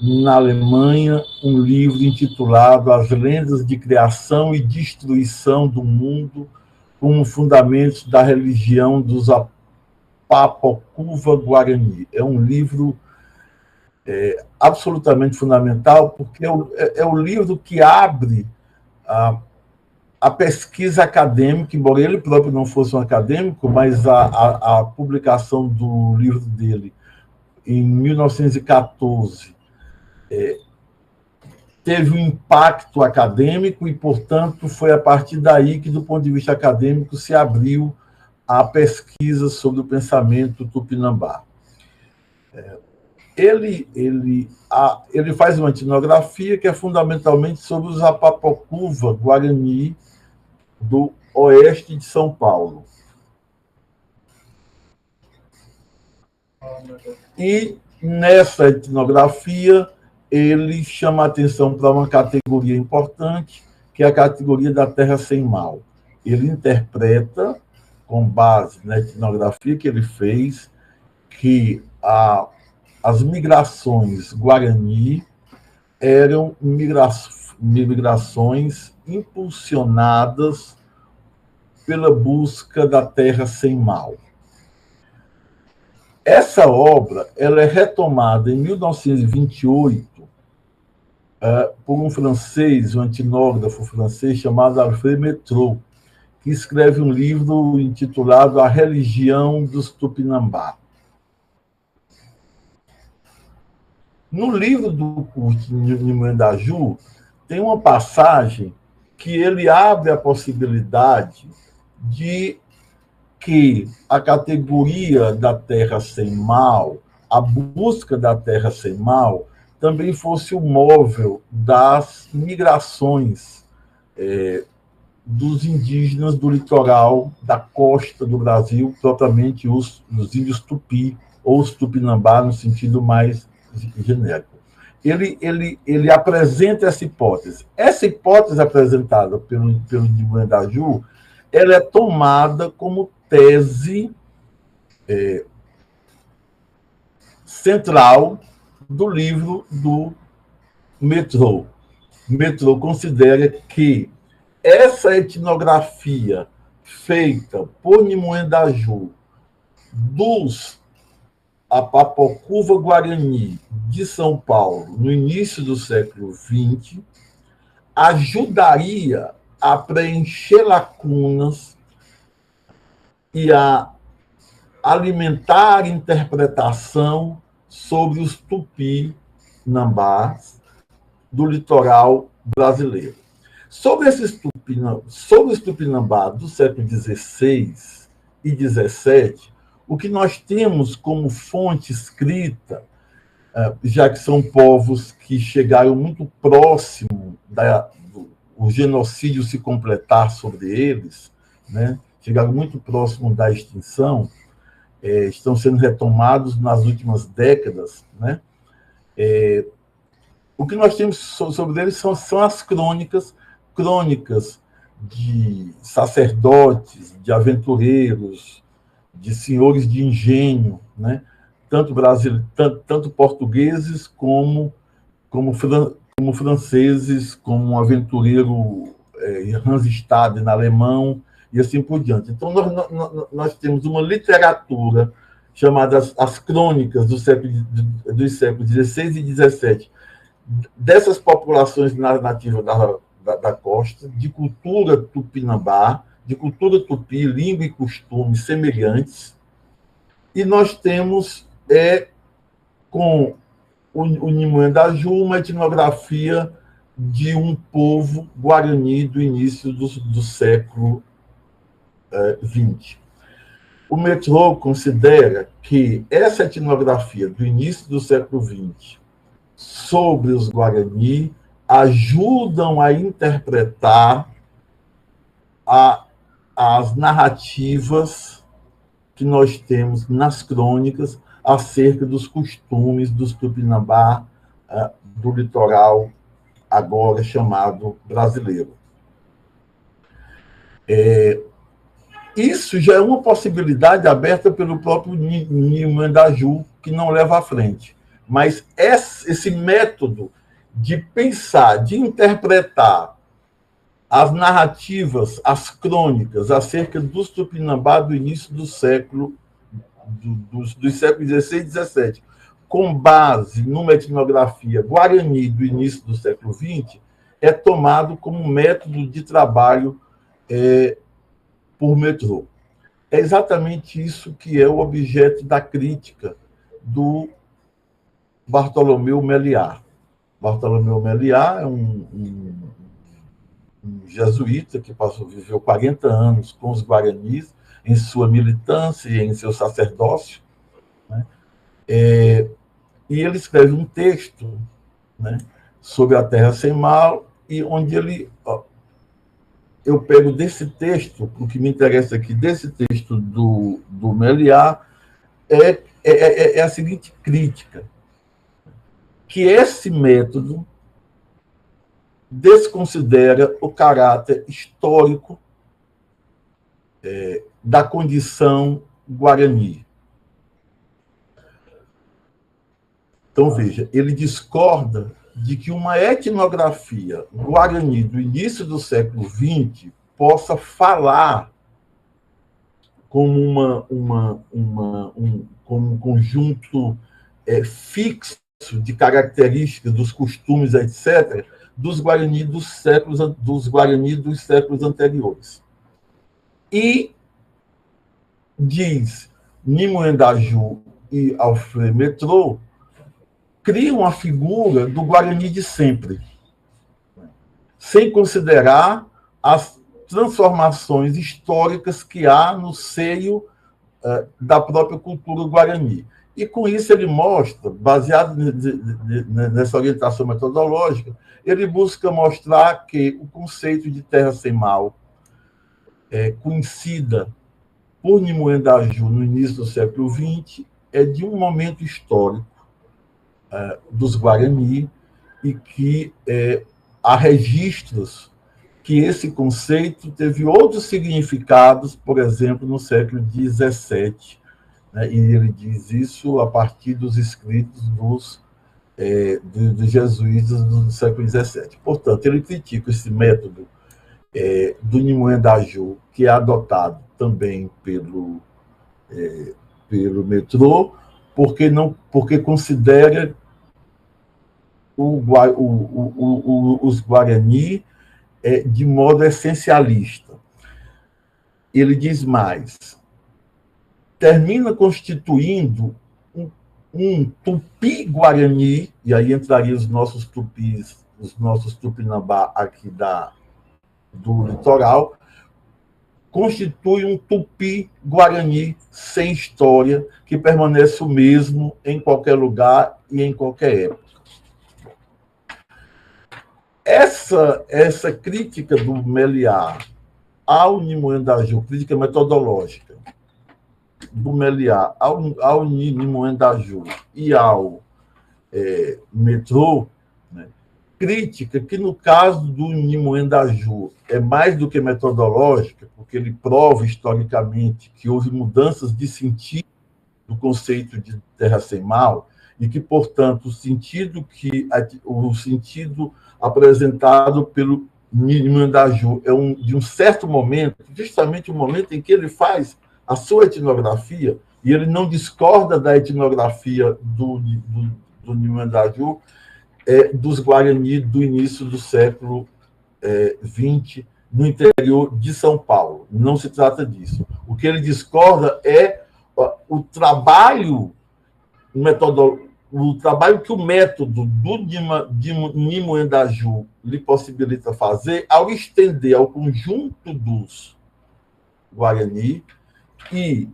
na Alemanha um livro intitulado As Lendas de Criação e Destruição do Mundo como Fundamentos da Religião dos Apapocuva Guarani. É um livro absolutamente fundamental, porque é o livro que abre a pesquisa acadêmica, embora ele próprio não fosse um acadêmico, mas a publicação do livro dele em 1914 teve um impacto acadêmico e, portanto, foi a partir daí que, do ponto de vista acadêmico, se abriu a pesquisa sobre o pensamento tupinambá. Ele faz uma etnografia que é fundamentalmente sobre os Apapocuva Guarani do oeste de São Paulo. E, nessa etnografia, ele chama a atenção para uma categoria importante, que é a categoria da terra sem mal. Ele interpreta, com base na etnografia que ele fez, que as migrações guarani eram migrações impulsionadas pela busca da terra sem mal. Essa obra ela é retomada em 1928 por um francês, um etnógrafo francês chamado Alfred Métraux, que escreve um livro intitulado A Religião dos Tupinambá. No livro do Kurt Nimoendaju, tem uma passagem que ele abre a possibilidade de que a categoria da terra sem mal, a busca da terra sem mal, também fosse o móvel das migrações dos indígenas do litoral, da costa do Brasil, propriamente os índios tupi, ou os tupinambá, no sentido mais genérico. Ele apresenta essa hipótese. Essa hipótese apresentada pelo Nimoendaju, ela é tomada como tese central do livro do Métraux. Métraux considera que essa etnografia feita por Nimoendaju dos Apapocuva Guarani de São Paulo no início do século XX ajudaria a preencher lacunas e a alimentar interpretação sobre os tupinambás do litoral brasileiro. Sobre os tupinambás do século XVI e XVII, o que nós temos como fonte escrita, já que são povos que chegaram muito próximo do genocídio se completar sobre eles, né? Chegaram muito próximo da extinção, estão sendo retomados nas últimas décadas, né? O que nós temos sobre eles são as crônicas de sacerdotes, de aventureiros, de senhores de engenho, né? Tanto portugueses como franceses, como um aventureiro Hans Staden, alemão, e assim por diante. Então, nós temos uma literatura chamada as crônicas dos séculos XVI e XVII, dessas populações nativas da costa, de cultura tupinambá, de cultura tupi, língua e costumes semelhantes, e nós temos, com o Nimoendaju, uma etnografia de um povo guarani do início do século XX. O Metrô considera que essa etnografia do início do século XX sobre os Guarani ajudam a interpretar as narrativas que nós temos nas crônicas acerca dos costumes dos Tupinambá do litoral agora chamado brasileiro. Isso já é uma possibilidade aberta pelo próprio Nimandaju, que não leva à frente. Mas esse método de pensar, de interpretar as narrativas, as crônicas acerca dos Tupinambá do início do século, dos séculos XVI e XVII, com base numa etnografia guarani do início do século XX, é tomado como um método de trabalho por Metrô. É exatamente isso que é o objeto da crítica do Bartolomeu Meliá. Bartolomeu Meliá é um jesuíta que viveu 40 anos com os guaranis em sua militância e em seu sacerdócio, né? E ele escreve um texto, né, sobre a Terra Sem Mal, e onde eu pego desse texto, o que me interessa aqui, desse texto do Meliá, é a seguinte crítica, que esse método desconsidera o caráter histórico da condição guarani. Então, veja, ele discorda de que uma etnografia guarani do início do século XX possa falar como como um conjunto fixo de características dos costumes, etc., dos Guarani dos séculos anteriores. E diz Nimandaju e Alfredo Metrô criam a figura do Guarani de sempre, sem considerar as transformações históricas que há no seio da própria cultura guarani. E com isso ele mostra, baseado nessa orientação metodológica, ele busca mostrar que o conceito de terra sem mal, conhecida por Nimandaju no início do século XX, é de um momento histórico dos Guarani, e que há registros que esse conceito teve outros significados, por exemplo, no século XVII, né? E ele diz isso a partir dos escritos dos jesuítas do século XVII. Portanto, ele critica esse método do Nimandaju, que é adotado também pelo Metrô, porque considera os Guarani de modo essencialista. Ele diz mais, termina constituindo um tupi-guarani, e aí entrariam os nossos tupis, os nossos tupinambá aqui do litoral, constitui um tupi-guarani sem história, que permanece o mesmo em qualquer lugar e em qualquer época. Essa crítica do Meliá ao Nimandaju, crítica metodológica do Meliá ao Nimandaju e ao Metrô, né, crítica que, no caso do Nimandaju, é mais do que metodológica, porque ele prova historicamente que houve mudanças de sentido do conceito de terra sem mal, e que, portanto, o sentido apresentado pelo Nimandaju é de um certo momento, justamente o momento em que ele faz a sua etnografia, e ele não discorda da etnografia do Nimandaju, dos Guarani do início do século XX, no interior de São Paulo. Não se trata disso. O que ele discorda é o trabalho o trabalho que o método do Nimoendaju lhe possibilita fazer ao estender ao conjunto dos Guarani e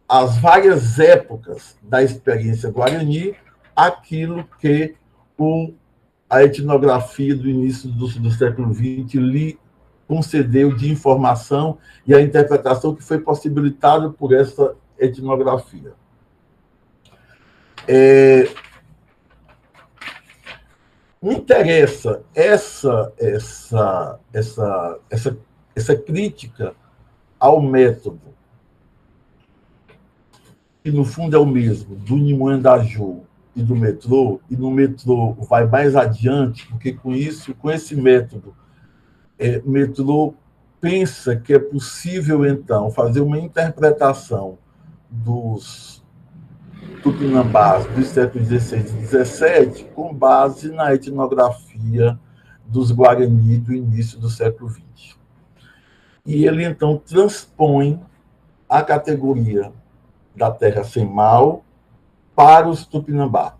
as várias épocas da experiência Guarani, aquilo que a etnografia do início do século XX lhe concedeu de informação e a interpretação que foi possibilitada por essa etnografia. Me interessa essa crítica ao método, que no fundo é o mesmo, do Nimoendaju e do metrô, e no metrô vai mais adiante, porque com esse método, metrô pensa que é possível, então, fazer uma interpretação dos tupinambás dos séculos XVI e XVII com base na etnografia dos Guarani do início do século XX. E ele, então, transpõe a categoria da terra sem mal para os tupinambá,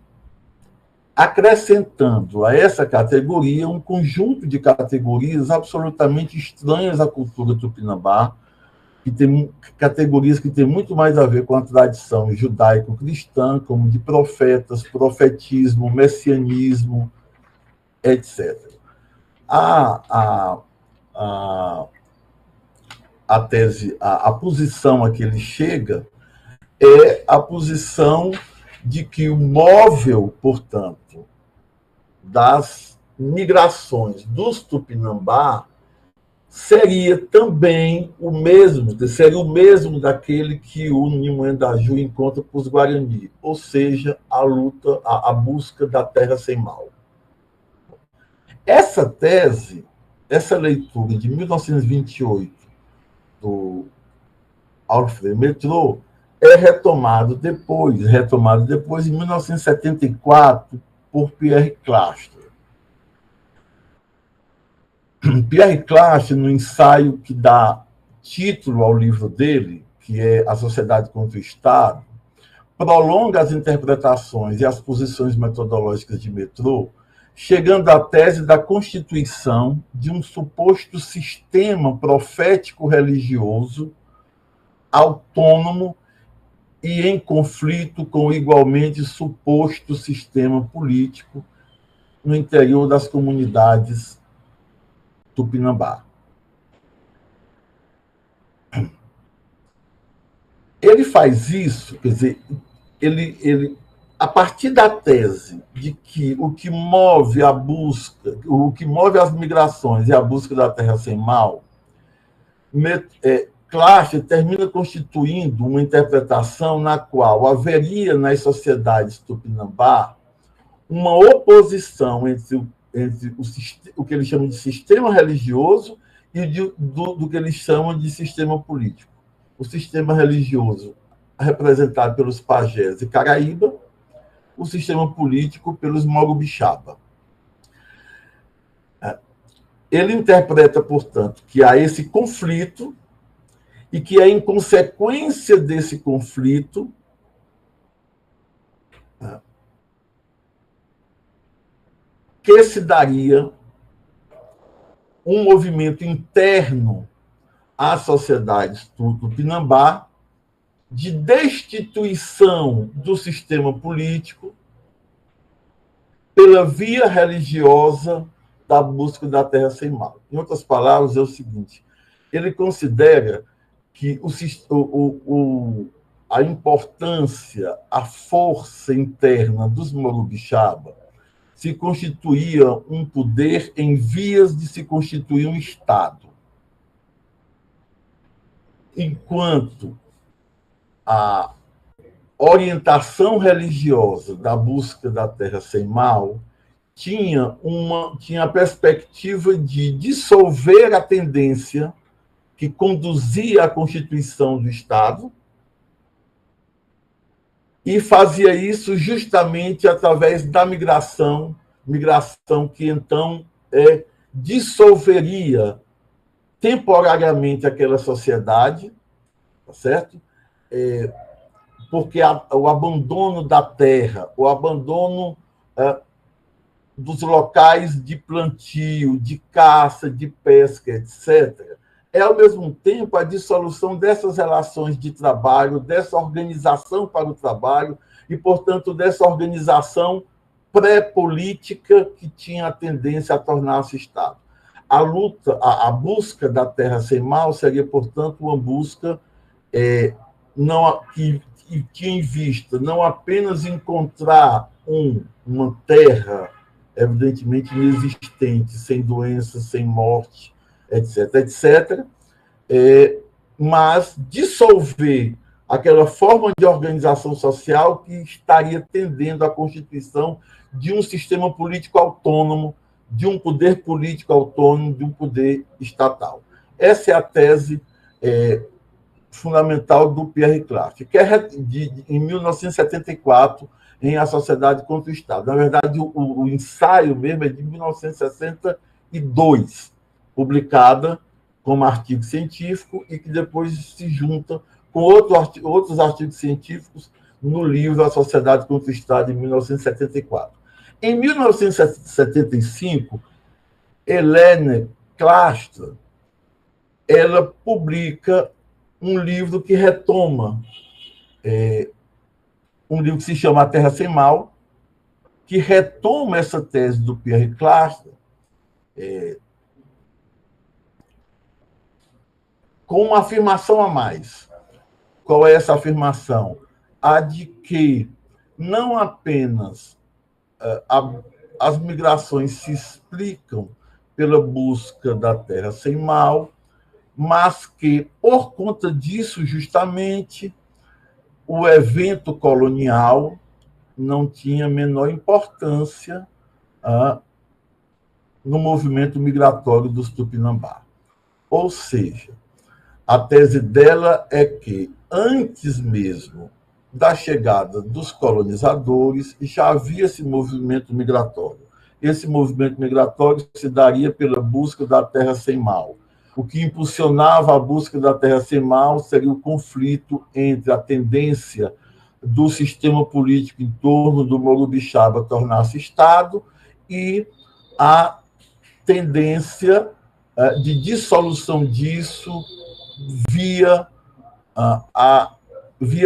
acrescentando a essa categoria um conjunto de categorias absolutamente estranhas à cultura tupinambá, que tem categorias que têm muito mais a ver com a tradição judaico-cristã, como de profetas, profetismo, messianismo, etc. A tese, a posição a que ele chega é a posição de que o móvel, portanto, das migrações dos tupinambá seria também o mesmo daquele que o Nimoendaju encontra para os Guarani, ou seja, a busca da terra sem mal. Essa tese, essa leitura de 1928 do Alfred Metrô é retomado depois em 1974 por Pierre Clastre. Pierre Clastre, no ensaio que dá título ao livro dele, que é A Sociedade contra o Estado, prolonga as interpretações e as posições metodológicas de Metrô, chegando à tese da constituição de um suposto sistema profético-religioso autônomo e em conflito com o igualmente suposto sistema político no interior das comunidades tupinambá. Ele faz isso, quer dizer, ele a partir da tese de que o que move as migrações e a busca da terra sem mal, Clastre termina constituindo uma interpretação na qual haveria nas sociedades tupinambá uma oposição entre o que eles chamam de sistema religioso e do que eles chamam de sistema político. O sistema religioso representado pelos pajés e Caraíba, o sistema político pelos Mogubixaba. Ele interpreta, portanto, que há esse conflito e que é em consequência desse conflito que se daria um movimento interno às sociedades tupinambá de destituição do sistema político pela via religiosa da busca da terra sem mal. Em outras palavras, é o seguinte: ele considera que a importância, a força interna dos Morubixaba se constituía um poder em vias de se constituir um Estado. Enquanto a orientação religiosa da busca da terra sem mal tinha a perspectiva de dissolver a tendência que conduzia à constituição do Estado, e fazia isso justamente através da migração que então dissolveria temporariamente aquela sociedade, tá certo? porque o abandono da terra, o abandono dos locais de plantio, de caça, de pesca, etc., é, ao mesmo tempo, a dissolução dessas relações de trabalho, dessa organização para o trabalho e, portanto, dessa organização pré-política que tinha a tendência a tornar-se Estado. A luta, a busca da terra sem mal seria, portanto, uma busca que tinha em vista não apenas encontrar uma terra evidentemente inexistente, sem doença, sem morte, etc., etc., mas dissolver aquela forma de organização social que estaria tendendo à constituição de um sistema político autônomo, de um poder político autônomo, de um poder estatal. Essa é a tese fundamental do Pierre Clarke, que é em 1974, em A Sociedade contra o Estado. Na verdade, o ensaio mesmo é de 1962, publicada como artigo científico e que depois se junta com outros artigos científicos no livro A Sociedade contra o Estado, em 1974. Em 1975, Helene Clastra ela publica um livro que retoma um livro que se chama A Terra Sem Mal, que retoma essa tese do Pierre Clastra com uma afirmação a mais. Qual é essa afirmação? A de que não apenas as migrações se explicam pela busca da terra sem mal, mas que, por conta disso, justamente, o evento colonial não tinha a menor importância no movimento migratório dos Tupinambá. Ou seja, a tese dela é que, antes mesmo da chegada dos colonizadores, já havia esse movimento migratório. Esse movimento migratório se daria pela busca da terra sem mal. O que impulsionava a busca da terra sem mal seria o conflito entre a tendência do sistema político em torno do Morubixaba tornar-se Estado e a tendência de dissolução disso via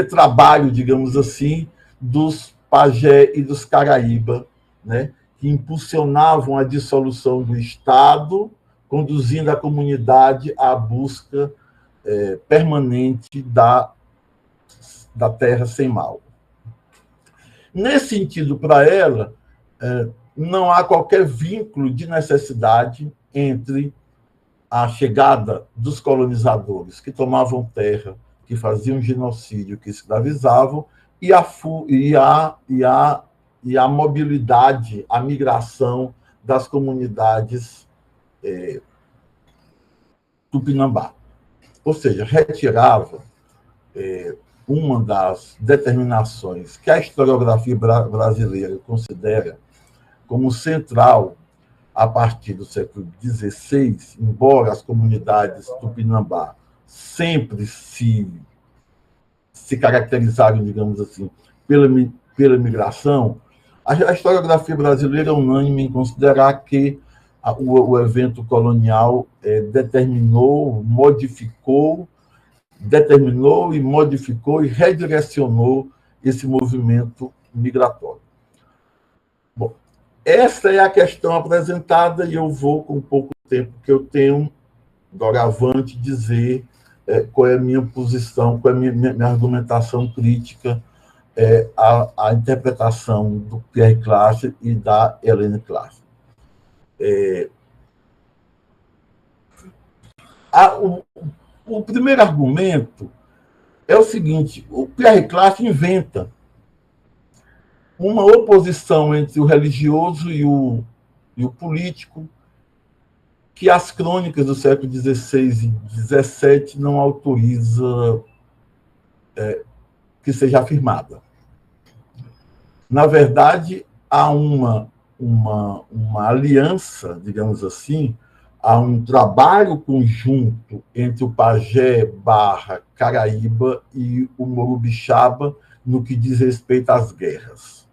trabalho, digamos assim, dos pajé e dos caraíba, né, que impulsionavam a dissolução do Estado, conduzindo a comunidade à busca permanente da terra sem mal. Nesse sentido, para ela, não há qualquer vínculo de necessidade entre a chegada dos colonizadores que tomavam terra, que faziam genocídio, que escravizavam, e a mobilidade, a migração das comunidades Tupinambá. Ou seja, retirava uma das determinações que a historiografia brasileira considera como central a partir do século XVI, embora as comunidades Tupinambá sempre se caracterizaram, digamos assim, pela migração, a historiografia brasileira é unânime em considerar que o evento colonial determinou e modificou e redirecionou esse movimento migratório. Bom, essa é a questão apresentada e eu vou, com pouco tempo que eu tenho, doravante, dizer qual é a minha posição, qual é a minha argumentação crítica à interpretação do Pierre Clastre e da Helene Clastre. O primeiro argumento é o seguinte: o Pierre Clastre inventa uma oposição entre o religioso e o político que as crônicas do século XVI e XVII não autoriza que seja afirmada. Na verdade, há uma aliança, digamos assim, há um trabalho conjunto entre o pajé / Caraíba e o Morubixaba no que diz respeito às guerras.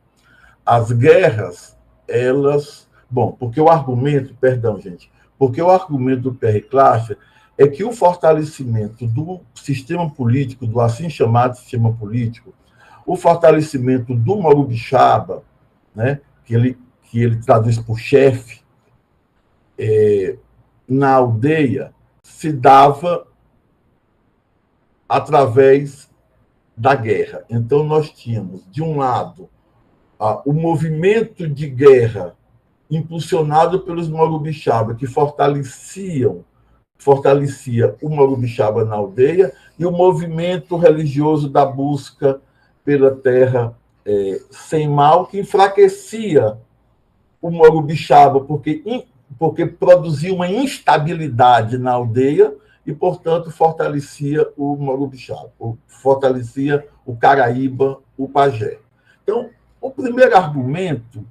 As guerras, elas... Bom, porque o argumento... Perdão, gente. Porque o argumento do Pierre Clasher é que o fortalecimento do sistema político, do assim chamado sistema político, o fortalecimento do Morubixaba, né, que ele traduz por chefe, na aldeia, se dava através da guerra. Então, nós tínhamos, de um lado, o movimento de guerra impulsionado pelos Morubixaba, que fortalecia o Morubixaba na aldeia, e o movimento religioso da busca pela terra sem mal, que enfraquecia o Morubixaba, porque produzia uma instabilidade na aldeia e, portanto, fortalecia o Morubixaba, fortalecia o Caraíba, o pajé. Então, o primeiro argumento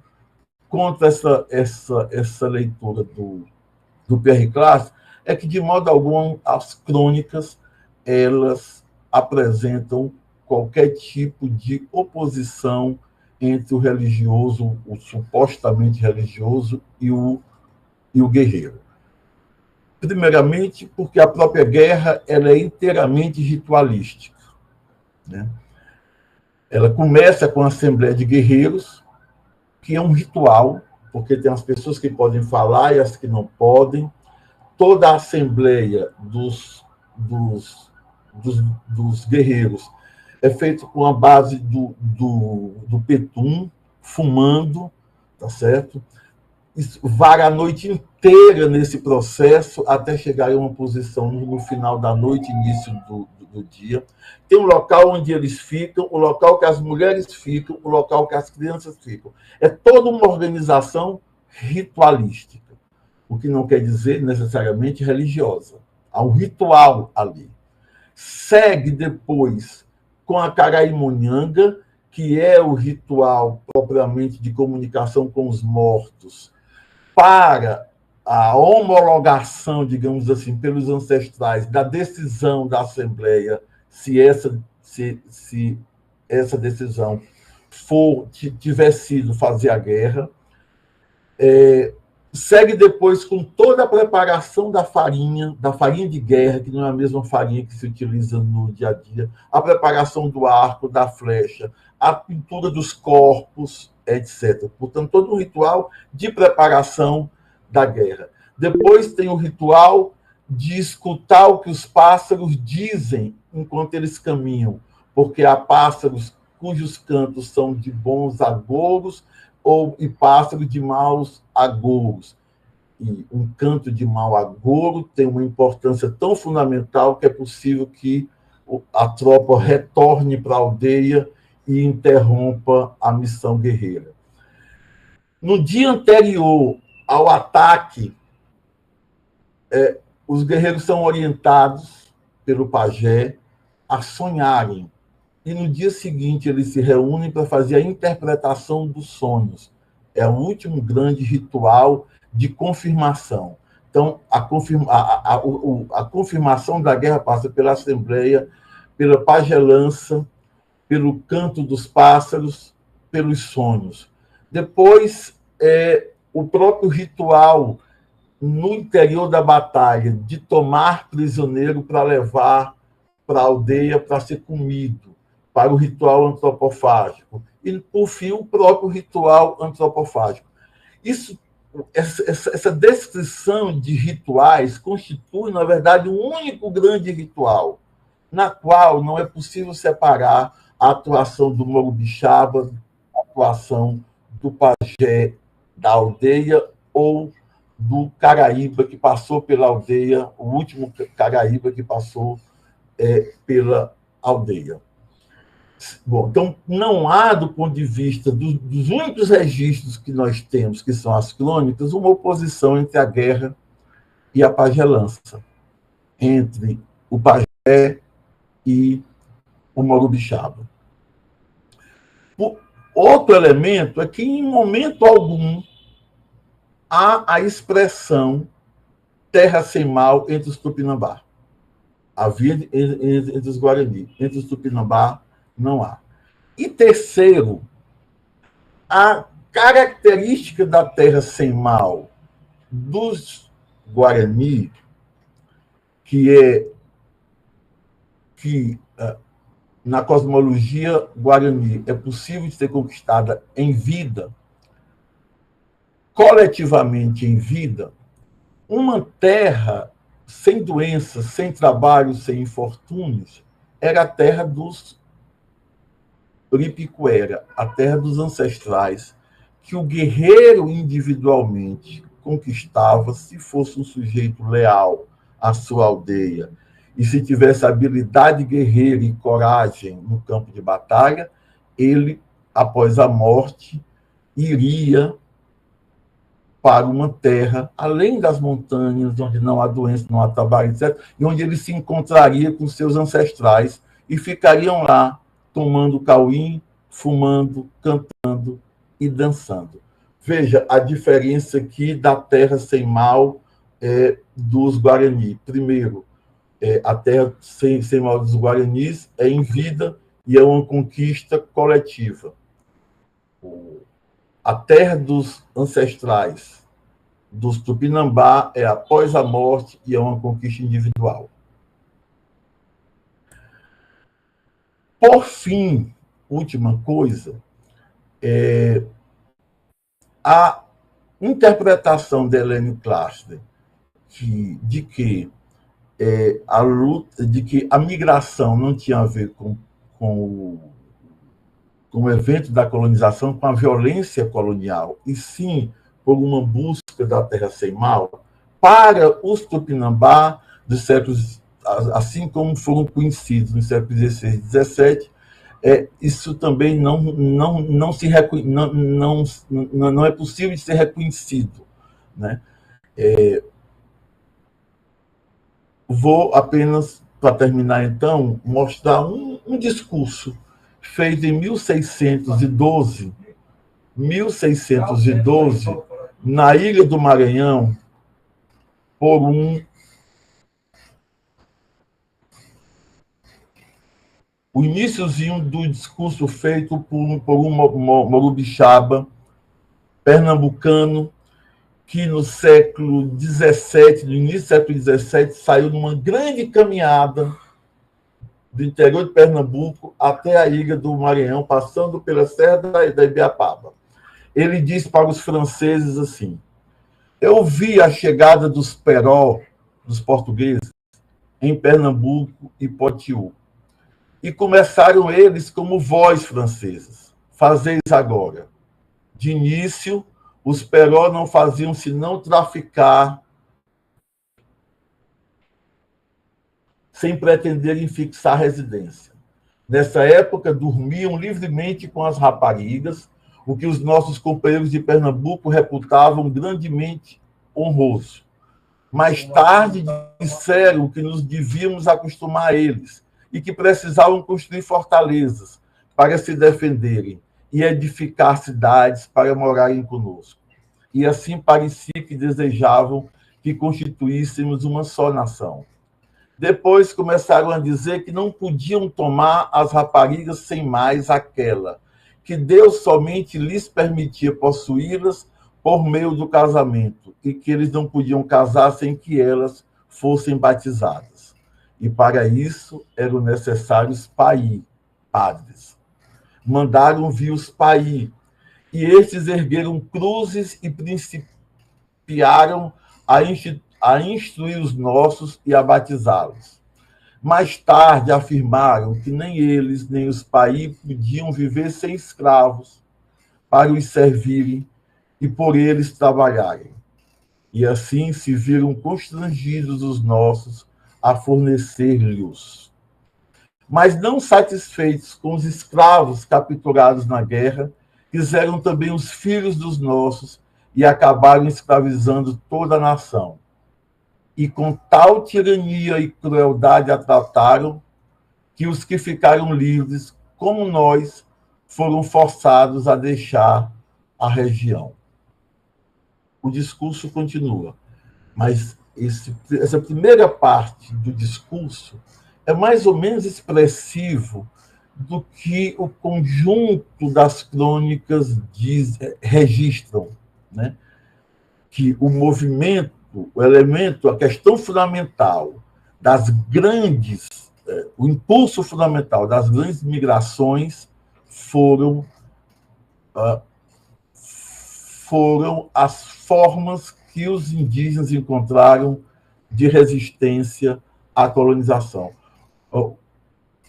contra essa leitura do Pierre Classer é que, de modo algum, as crônicas elas apresentam qualquer tipo de oposição entre o religioso, o supostamente religioso, e o guerreiro. Primeiramente, porque a própria guerra ela é inteiramente ritualística, né? Ela começa com a Assembleia de Guerreiros, que é um ritual, porque tem as pessoas que podem falar e as que não podem. Toda a Assembleia dos guerreiros é feita com a base do petum, fumando, tá certo? Vaga a noite inteira nesse processo até chegar em uma posição no final da noite, início do dia. Tem um local onde eles ficam, o local que as mulheres ficam, o local que as crianças ficam. É toda uma organização ritualística, o que não quer dizer necessariamente religiosa. Há um ritual ali. Segue depois com a Caraimonhanga, que é o ritual propriamente de comunicação com os mortos, para a homologação, digamos assim, pelos ancestrais, da decisão da Assembleia, se essa decisão tiver sido fazer a guerra. Segue depois com toda a preparação da farinha de guerra, que não é a mesma farinha que se utiliza no dia a dia, a preparação do arco, da flecha, a pintura dos corpos, etc. Portanto, todo um ritual de preparação da guerra. Depois tem o ritual de escutar o que os pássaros dizem enquanto eles caminham, porque há pássaros cujos cantos são de bons agouros e pássaros de maus agouros. E um canto de mau agouro tem uma importância tão fundamental que é possível que a tropa retorne para a aldeia e interrompa a missão guerreira. No dia anterior ao ataque, os guerreiros são orientados pelo pajé a sonharem. E no dia seguinte eles se reúnem para fazer a interpretação dos sonhos. É o último grande ritual de confirmação. Então, a confirmação da guerra passa pela Assembleia, pela pagelança, pelo canto dos pássaros, pelos sonhos. Depois, o próprio ritual no interior da batalha de tomar prisioneiro para levar para a aldeia para ser comido, para o ritual antropofágico. E, por fim, o próprio ritual antropofágico. Essa descrição de rituais constitui, na verdade, um único grande ritual, na qual não é possível separar a atuação do Morubixaba, a atuação do pajé da aldeia ou do Caraíba que passou pela aldeia, o último Caraíba que passou pela aldeia. Bom, então, não há, do ponto de vista dos únicos registros que nós temos, que são as crônicas, uma oposição entre a guerra e a pagelança, entre o pajé e o Morubixaba. Outro elemento é que, em momento algum, há a expressão terra sem mal entre os Tupinambá. Havia entre os Guarani. Entre os Tupinambá, não há. E terceiro, a característica da terra sem mal dos Guarani, que na cosmologia Guarani é possível de ser conquistada em vida, coletivamente em vida, uma terra sem doenças, sem trabalho, sem infortúnios, era a terra dos Ripicuera, a terra dos ancestrais, que o guerreiro individualmente conquistava se fosse um sujeito leal à sua aldeia e se tivesse habilidade guerreira e coragem no campo de batalha, ele, após a morte, iria para uma terra, além das montanhas, onde não há doença, não há trabalho, etc., e onde ele se encontraria com seus ancestrais e ficariam lá, tomando cauim, fumando, cantando e dançando. Veja a diferença aqui da terra sem mal dos Guarani. Primeiro, a terra sem mal dos Guaranis é em vida e é uma conquista coletiva. A terra dos ancestrais dos Tupinambá é após a morte e é uma conquista individual. Por fim, última coisa, a interpretação de Hélène Klaster de que a luta, de que a migração não tinha a ver com o evento da colonização, com a violência colonial, e sim por uma busca da terra sem mal, para os Tupinambá dos séculos, assim como foram conhecidos nos séculos XVI e XVII, isso também não é possível de ser reconhecido, né? Vou apenas, para terminar então, mostrar um discurso feito em 1612, na Ilha do Maranhão, por o iniciozinho do discurso feito por um morubixaba pernambucano, que no século XVII, no início do século XVII, saiu numa grande caminhada do interior de Pernambuco até a Ilha do Maranhão, passando pela Serra da Ibiapaba. Ele diz para os franceses assim: eu vi a chegada dos Peró, dos portugueses, em Pernambuco e Potiú. E começaram eles como vós, franceses. Fazeis agora. De início, os Peró não faziam senão traficar, sem pretenderem fixar residência. Nessa época, dormiam livremente com as raparigas, o que os nossos companheiros de Pernambuco reputavam grandemente honroso. Mais tarde, disseram que nos devíamos acostumar a eles e que precisavam construir fortalezas para se defenderem e edificar cidades para morarem conosco. E assim parecia que desejavam que constituíssemos uma só nação. Depois começaram a dizer que não podiam tomar as raparigas sem mais aquela, que Deus somente lhes permitia possuí-las por meio do casamento, e que eles não podiam casar sem que elas fossem batizadas. E para isso eram necessários padres. Mandaram vir os paí, e estes ergueram cruzes e principiaram a instruir os nossos e a batizá-los. Mais tarde afirmaram que nem eles, nem os paí podiam viver sem escravos para os servirem e por eles trabalharem. E assim se viram constrangidos os nossos a fornecer-lhes. Mas não satisfeitos com os escravos capturados na guerra, quiseram também os filhos dos nossos e acabaram escravizando toda a nação. E com tal tirania e crueldade a trataram, que os que ficaram livres, como nós, foram forçados a deixar a região. O discurso continua, mas essa primeira parte do discurso é mais ou menos expressivo do que o conjunto das crônicas registram, né? Que o movimento, o elemento, a questão fundamental das grandes, o impulso fundamental das grandes migrações foram as formas que os indígenas encontraram de resistência à colonização.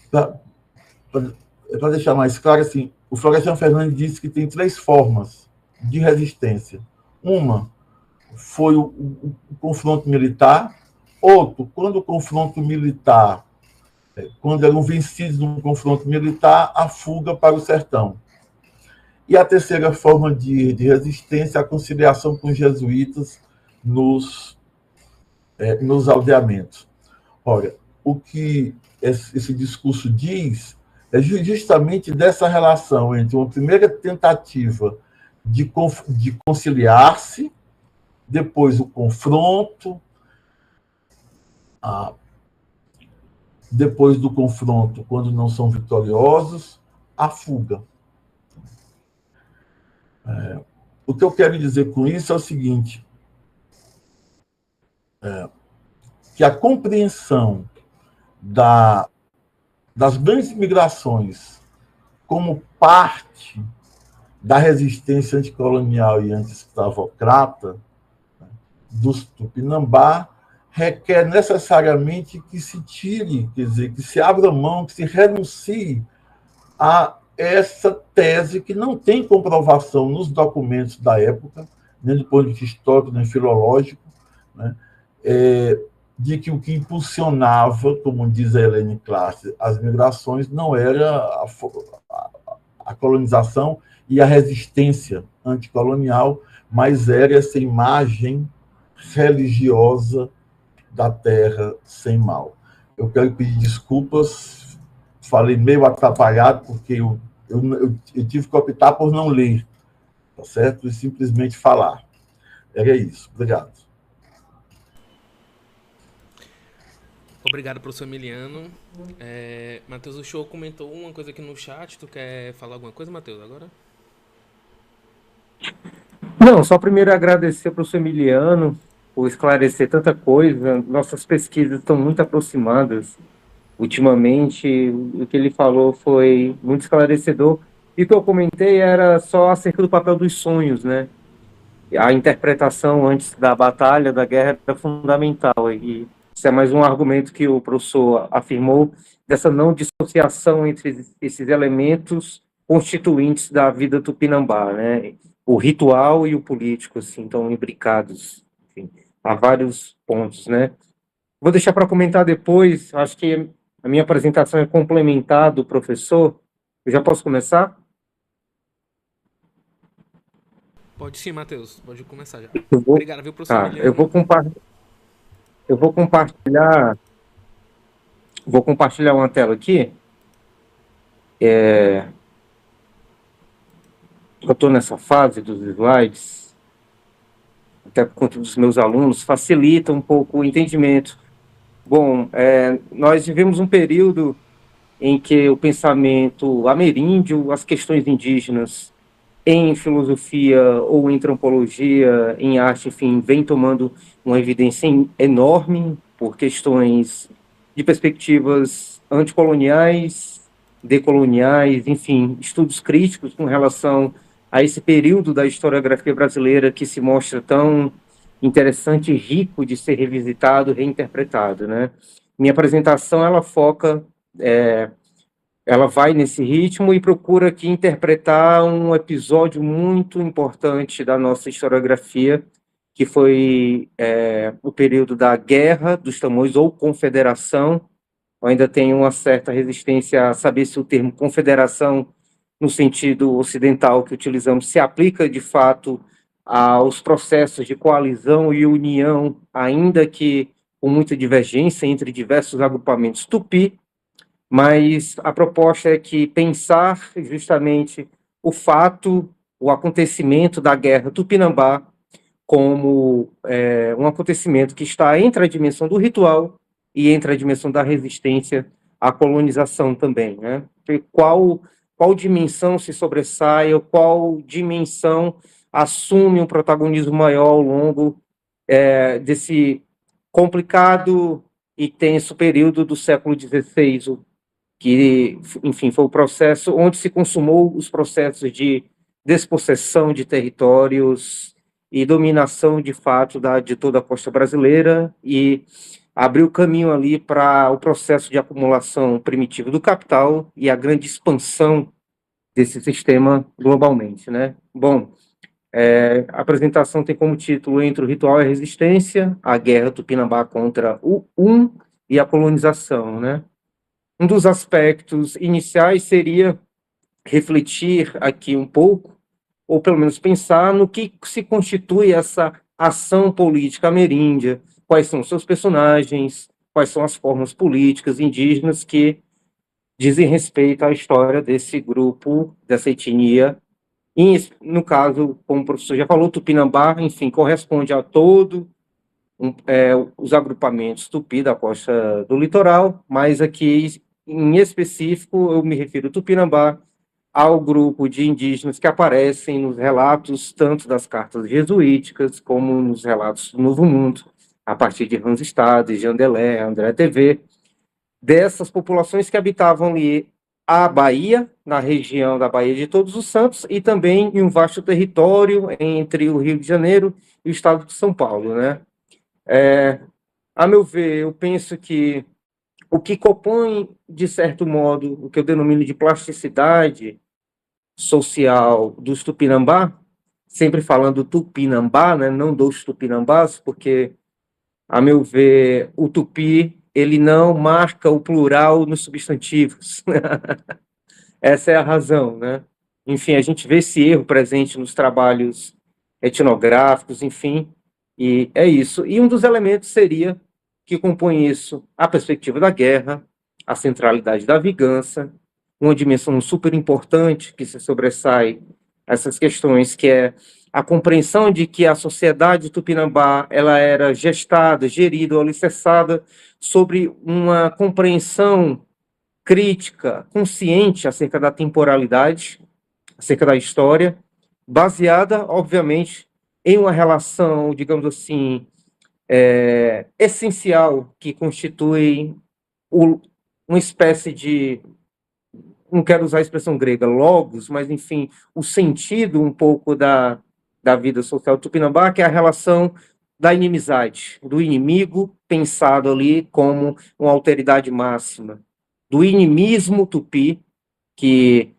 Para deixar mais claro, assim, o Florestan Fernandes disse que tem 3 formas de resistência. Uma foi o confronto militar, outro, quando o confronto militar, quando eram vencidos no confronto militar, a fuga para o sertão. E a terceira forma de resistência, a conciliação com os jesuítas nos aldeamentos. Ora, o que esse discurso diz é justamente dessa relação entre uma primeira tentativa de conciliar-se, depois o confronto, depois do confronto, quando não são vitoriosos, a fuga. O que eu quero dizer com isso é o seguinte, que a compreensão das grandes migrações como parte da resistência anticolonial e anti-escravocrata dos Tupinambá requer necessariamente que se tire, quer dizer, que se abra mão, que se renuncie a essa tese que não tem comprovação nos documentos da época, nem do ponto de vista histórico, nem filológico, né? De que o que impulsionava, como diz a Helene Classe, as migrações não era a colonização e a resistência anticolonial, mas era essa imagem religiosa da terra sem mal. Eu quero pedir desculpas, falei meio atrapalhado, porque eu tive que optar por não ler, tá certo? E simplesmente falar. Era isso. Obrigado. Obrigado, professor Emiliano. Matheus, o show comentou uma coisa aqui no chat. Tu quer falar alguma coisa, Matheus, agora? Não, só primeiro agradecer ao professor Emiliano por esclarecer tanta coisa. Nossas pesquisas estão muito aproximadas. Ultimamente, o que ele falou foi muito esclarecedor. E o que eu comentei era só acerca do papel dos sonhos, né? A interpretação antes da batalha, da guerra, era fundamental. E isso é mais um argumento que o professor afirmou, dessa não dissociação entre esses elementos constituintes da vida tupinambá, né? O ritual e o político, assim, estão imbricados, enfim, há vários pontos, né? Vou deixar para comentar depois, acho que a minha apresentação é complementar do professor. Eu já posso começar? Pode sim, Matheus. Pode começar já. Vou... Obrigado, viu, professor Emiliano? Eu vou compartilhar uma tela aqui. Eu estou nessa fase dos slides, até por conta dos meus alunos, facilita um pouco o entendimento. Bom, nós vivemos um período em que o pensamento ameríndio, as questões indígenas, em filosofia ou em antropologia, em arte, enfim, vem tomando uma evidência enorme por questões de perspectivas anticoloniais, decoloniais, enfim, estudos críticos com relação a esse período da historiografia brasileira que se mostra tão interessante e rico de ser revisitado, reinterpretado, né? Minha apresentação, ela foca... ela vai nesse ritmo e procura aqui interpretar um episódio muito importante da nossa historiografia, que foi o período da Guerra dos Tamoios, ou Confederação. Eu ainda tenho uma certa resistência a saber se o termo confederação, no sentido ocidental que utilizamos, se aplica de fato aos processos de coalizão e união, ainda que com muita divergência entre diversos agrupamentos tupi, mas a proposta é que pensar justamente o fato, o acontecimento da guerra Tupinambá como um acontecimento que está entre a dimensão do ritual e entre a dimensão da resistência à colonização também, né? qual dimensão se sobressai, ou qual dimensão assume um protagonismo maior ao longo desse complicado e tenso período do século XVI, que, enfim, foi o processo onde se consumou os processos de despossessão de territórios e dominação, de fato, de toda a costa brasileira, e abriu caminho ali para o processo de acumulação primitiva do capital e a grande expansão desse sistema globalmente, né? Bom, a apresentação tem como título Entre o Ritual e a Resistência, a Guerra Tupinambá contra o e a Colonização, né? Um dos aspectos iniciais seria refletir aqui um pouco, ou pelo menos pensar no que se constitui essa ação política ameríndia, quais são seus personagens, quais são as formas políticas indígenas que dizem respeito à história desse grupo, dessa etnia. E, no caso, como o professor já falou, Tupinambá, enfim, corresponde a todo os agrupamentos tupi da costa do litoral, mas aqui, em específico, eu me refiro Tupinambá ao grupo de indígenas que aparecem nos relatos, tanto das cartas jesuíticas, como nos relatos do Novo Mundo, a partir de Hans Stades, Jean Delay, André TV, dessas populações que habitavam ali a Bahia, na região da Baía de Todos os Santos, e também em um vasto território entre o Rio de Janeiro e o estado de São Paulo, né? A meu ver, eu penso que o que compõe, de certo modo, o que eu denomino de plasticidade social dos Tupinambá, sempre falando Tupinambá, né, não dos Tupinambás, porque, a meu ver, o Tupi, ele não marca o plural nos substantivos. Essa é a razão, né? Enfim, a gente vê esse erro presente nos trabalhos etnográficos, enfim, e é isso. E um dos elementos seria que compõe isso a perspectiva da guerra, a centralidade da vingança, uma dimensão super importante que se sobressai essas questões, que é a compreensão de que a sociedade tupinambá ela era gestada, gerida ou alicerçada sobre uma compreensão crítica, consciente acerca da temporalidade, acerca da história, baseada, obviamente, em uma relação, digamos assim, essencial que constitui uma espécie de, não quero usar a expressão grega, logos, mas, enfim, o sentido um pouco da vida social do Tupinambá, que é a relação da inimizade, do inimigo pensado ali como uma alteridade máxima, do inimismo tupi, que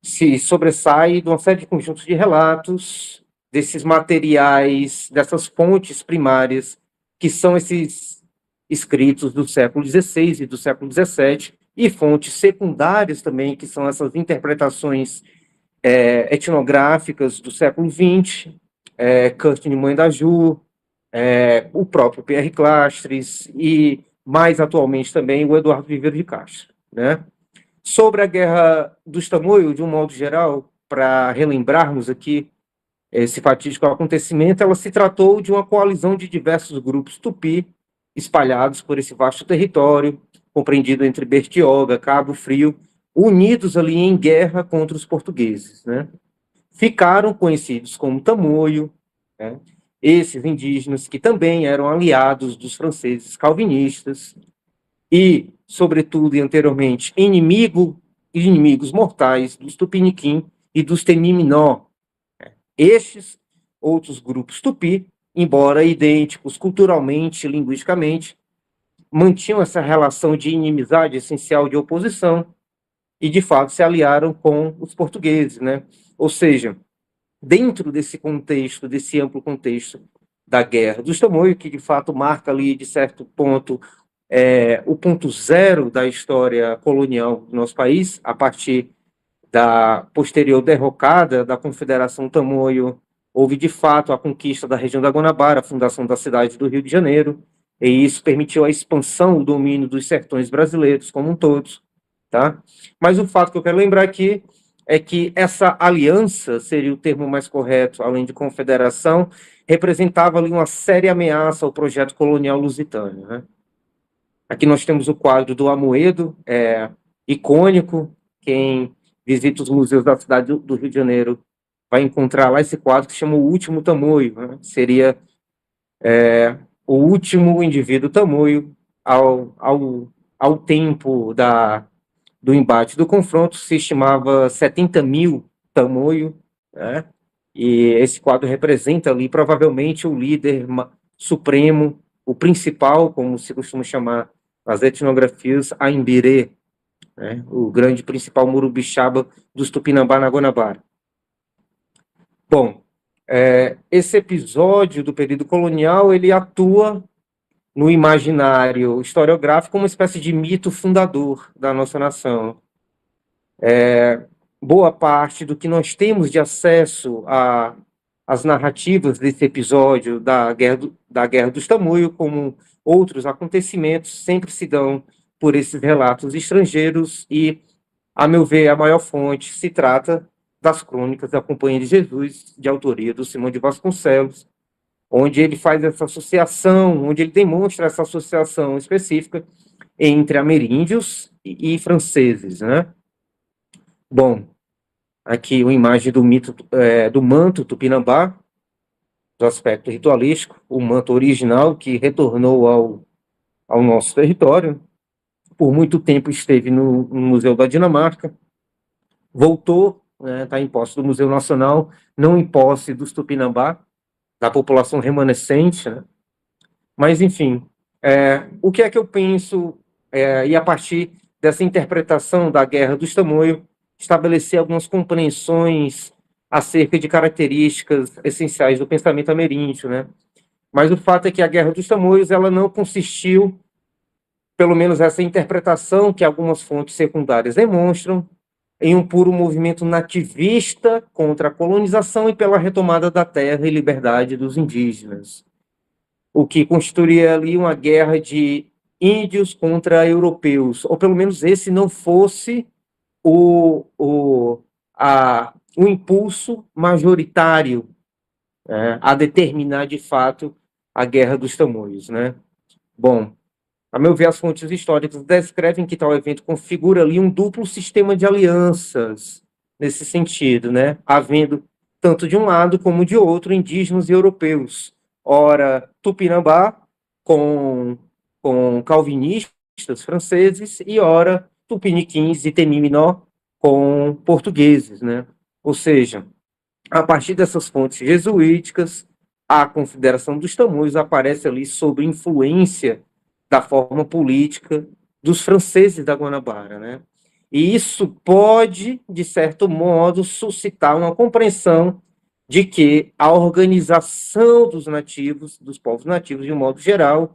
se sobressai de uma série de conjuntos de relatos, desses materiais, dessas fontes primárias, que são esses escritos do século XVI e do século XVII, e fontes secundárias também, que são essas interpretações etnográficas do século XX, Curtin Mãe da Ju, o próprio Pierre Clastres e, mais atualmente também, o Eduardo Viveiro de Castro, né? Sobre a Guerra dos Tamoios, de um modo geral, para relembrarmos aqui esse fatídico acontecimento, ela se tratou de uma coalizão de diversos grupos tupi espalhados por esse vasto território, compreendido entre Bertioga, Cabo Frio, unidos ali em guerra contra os portugueses, né? Ficaram conhecidos como Tamoio, né? Esses indígenas que também eram aliados dos franceses calvinistas e, sobretudo e anteriormente, inimigos mortais dos Tupiniquim e dos Teniminó. Estes outros grupos tupi, embora idênticos culturalmente, linguisticamente, mantinham essa relação de inimizade essencial de oposição e, de fato, se aliaram com os portugueses, né? Ou seja, dentro desse contexto, desse amplo contexto da Guerra dos Tamoios, que, de fato, marca ali, de certo ponto, o ponto zero da história colonial do nosso país, a partir da posterior derrocada da Confederação Tamoio, houve, de fato, a conquista da região da Guanabara, a fundação da cidade do Rio de Janeiro, e isso permitiu a expansão, o domínio dos sertões brasileiros como um todo, tá? Mas o fato que eu quero lembrar aqui é que essa aliança, seria o termo mais correto, além de confederação, representava ali uma séria ameaça ao projeto colonial lusitano, né? Aqui nós temos o quadro do Amoedo, icônico, Quem visita os museus da cidade do Rio de Janeiro vai encontrar lá esse quadro que chama O Último Tamoio, né? Seria o último indivíduo tamoio ao tempo do embate, do confronto, se estimava 70 mil tamoio, né? E esse quadro representa ali provavelmente o líder supremo, o principal, como se costuma chamar as etnografias, Aimbirê, né? O grande principal Murubixaba dos Tupinambá na Guanabara. Bom, esse episódio do período colonial, ele atua no imaginário historiográfico como uma espécie de mito fundador da nossa nação. Boa parte do que nós temos de acesso às narrativas desse episódio da Guerra dos Tamoios, como outros acontecimentos, sempre se dão por esses relatos estrangeiros e, a meu ver, a maior fonte se trata das Crônicas da Companhia de Jesus, de autoria do Simão de Vasconcelos, onde ele faz essa associação, onde ele demonstra essa associação específica entre ameríndios e franceses, né? Bom, aqui uma imagem do mito do manto tupinambá, do aspecto ritualístico, o manto original que retornou ao nosso território. Por muito tempo esteve no Museu da Dinamarca, voltou, está em posse do Museu Nacional, não em posse dos Tupinambá, da população remanescente, né? Mas, enfim, o que é que eu penso, e a partir dessa interpretação da Guerra dos Tamoios, estabelecer algumas compreensões acerca de características essenciais do pensamento ameríndio, né? Mas o fato é que a Guerra dos Tamoios, ela não consistiu, pelo menos essa interpretação que algumas fontes secundárias demonstram, em um puro movimento nativista contra a colonização e pela retomada da terra e liberdade dos indígenas, o que constituiria ali uma guerra de índios contra europeus, ou pelo menos esse não fosse o impulso majoritário a determinar de fato a Guerra dos Tamoios, né? Bom, a meu ver, as fontes históricas descrevem que tal evento configura ali um duplo sistema de alianças nesse sentido, né? Havendo tanto de um lado como de outro indígenas e europeus, ora Tupinambá com calvinistas franceses e ora tupiniquins e temiminó com portugueses, né? Ou seja, a partir dessas fontes jesuíticas, a Confederação dos Tamoios aparece ali sob influência da forma política dos franceses da Guanabara, né? E isso pode, de certo modo, suscitar uma compreensão de que a organização dos nativos, dos povos nativos, de um modo geral,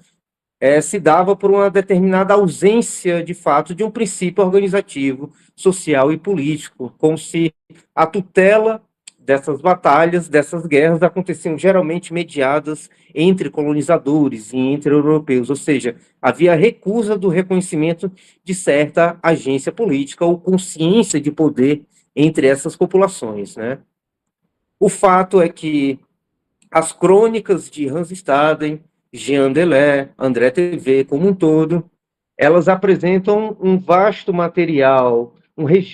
se dava por uma determinada ausência, de fato, de um princípio organizativo, social e político, como se a tutela dessas batalhas, dessas guerras, aconteciam geralmente mediadas entre colonizadores e entre europeus, ou seja, havia recusa do reconhecimento de certa agência política ou consciência de poder entre essas populações, né? O fato é que as crônicas de Hans Staden, Jean Delay, André TV, como um todo, elas apresentam um vasto material,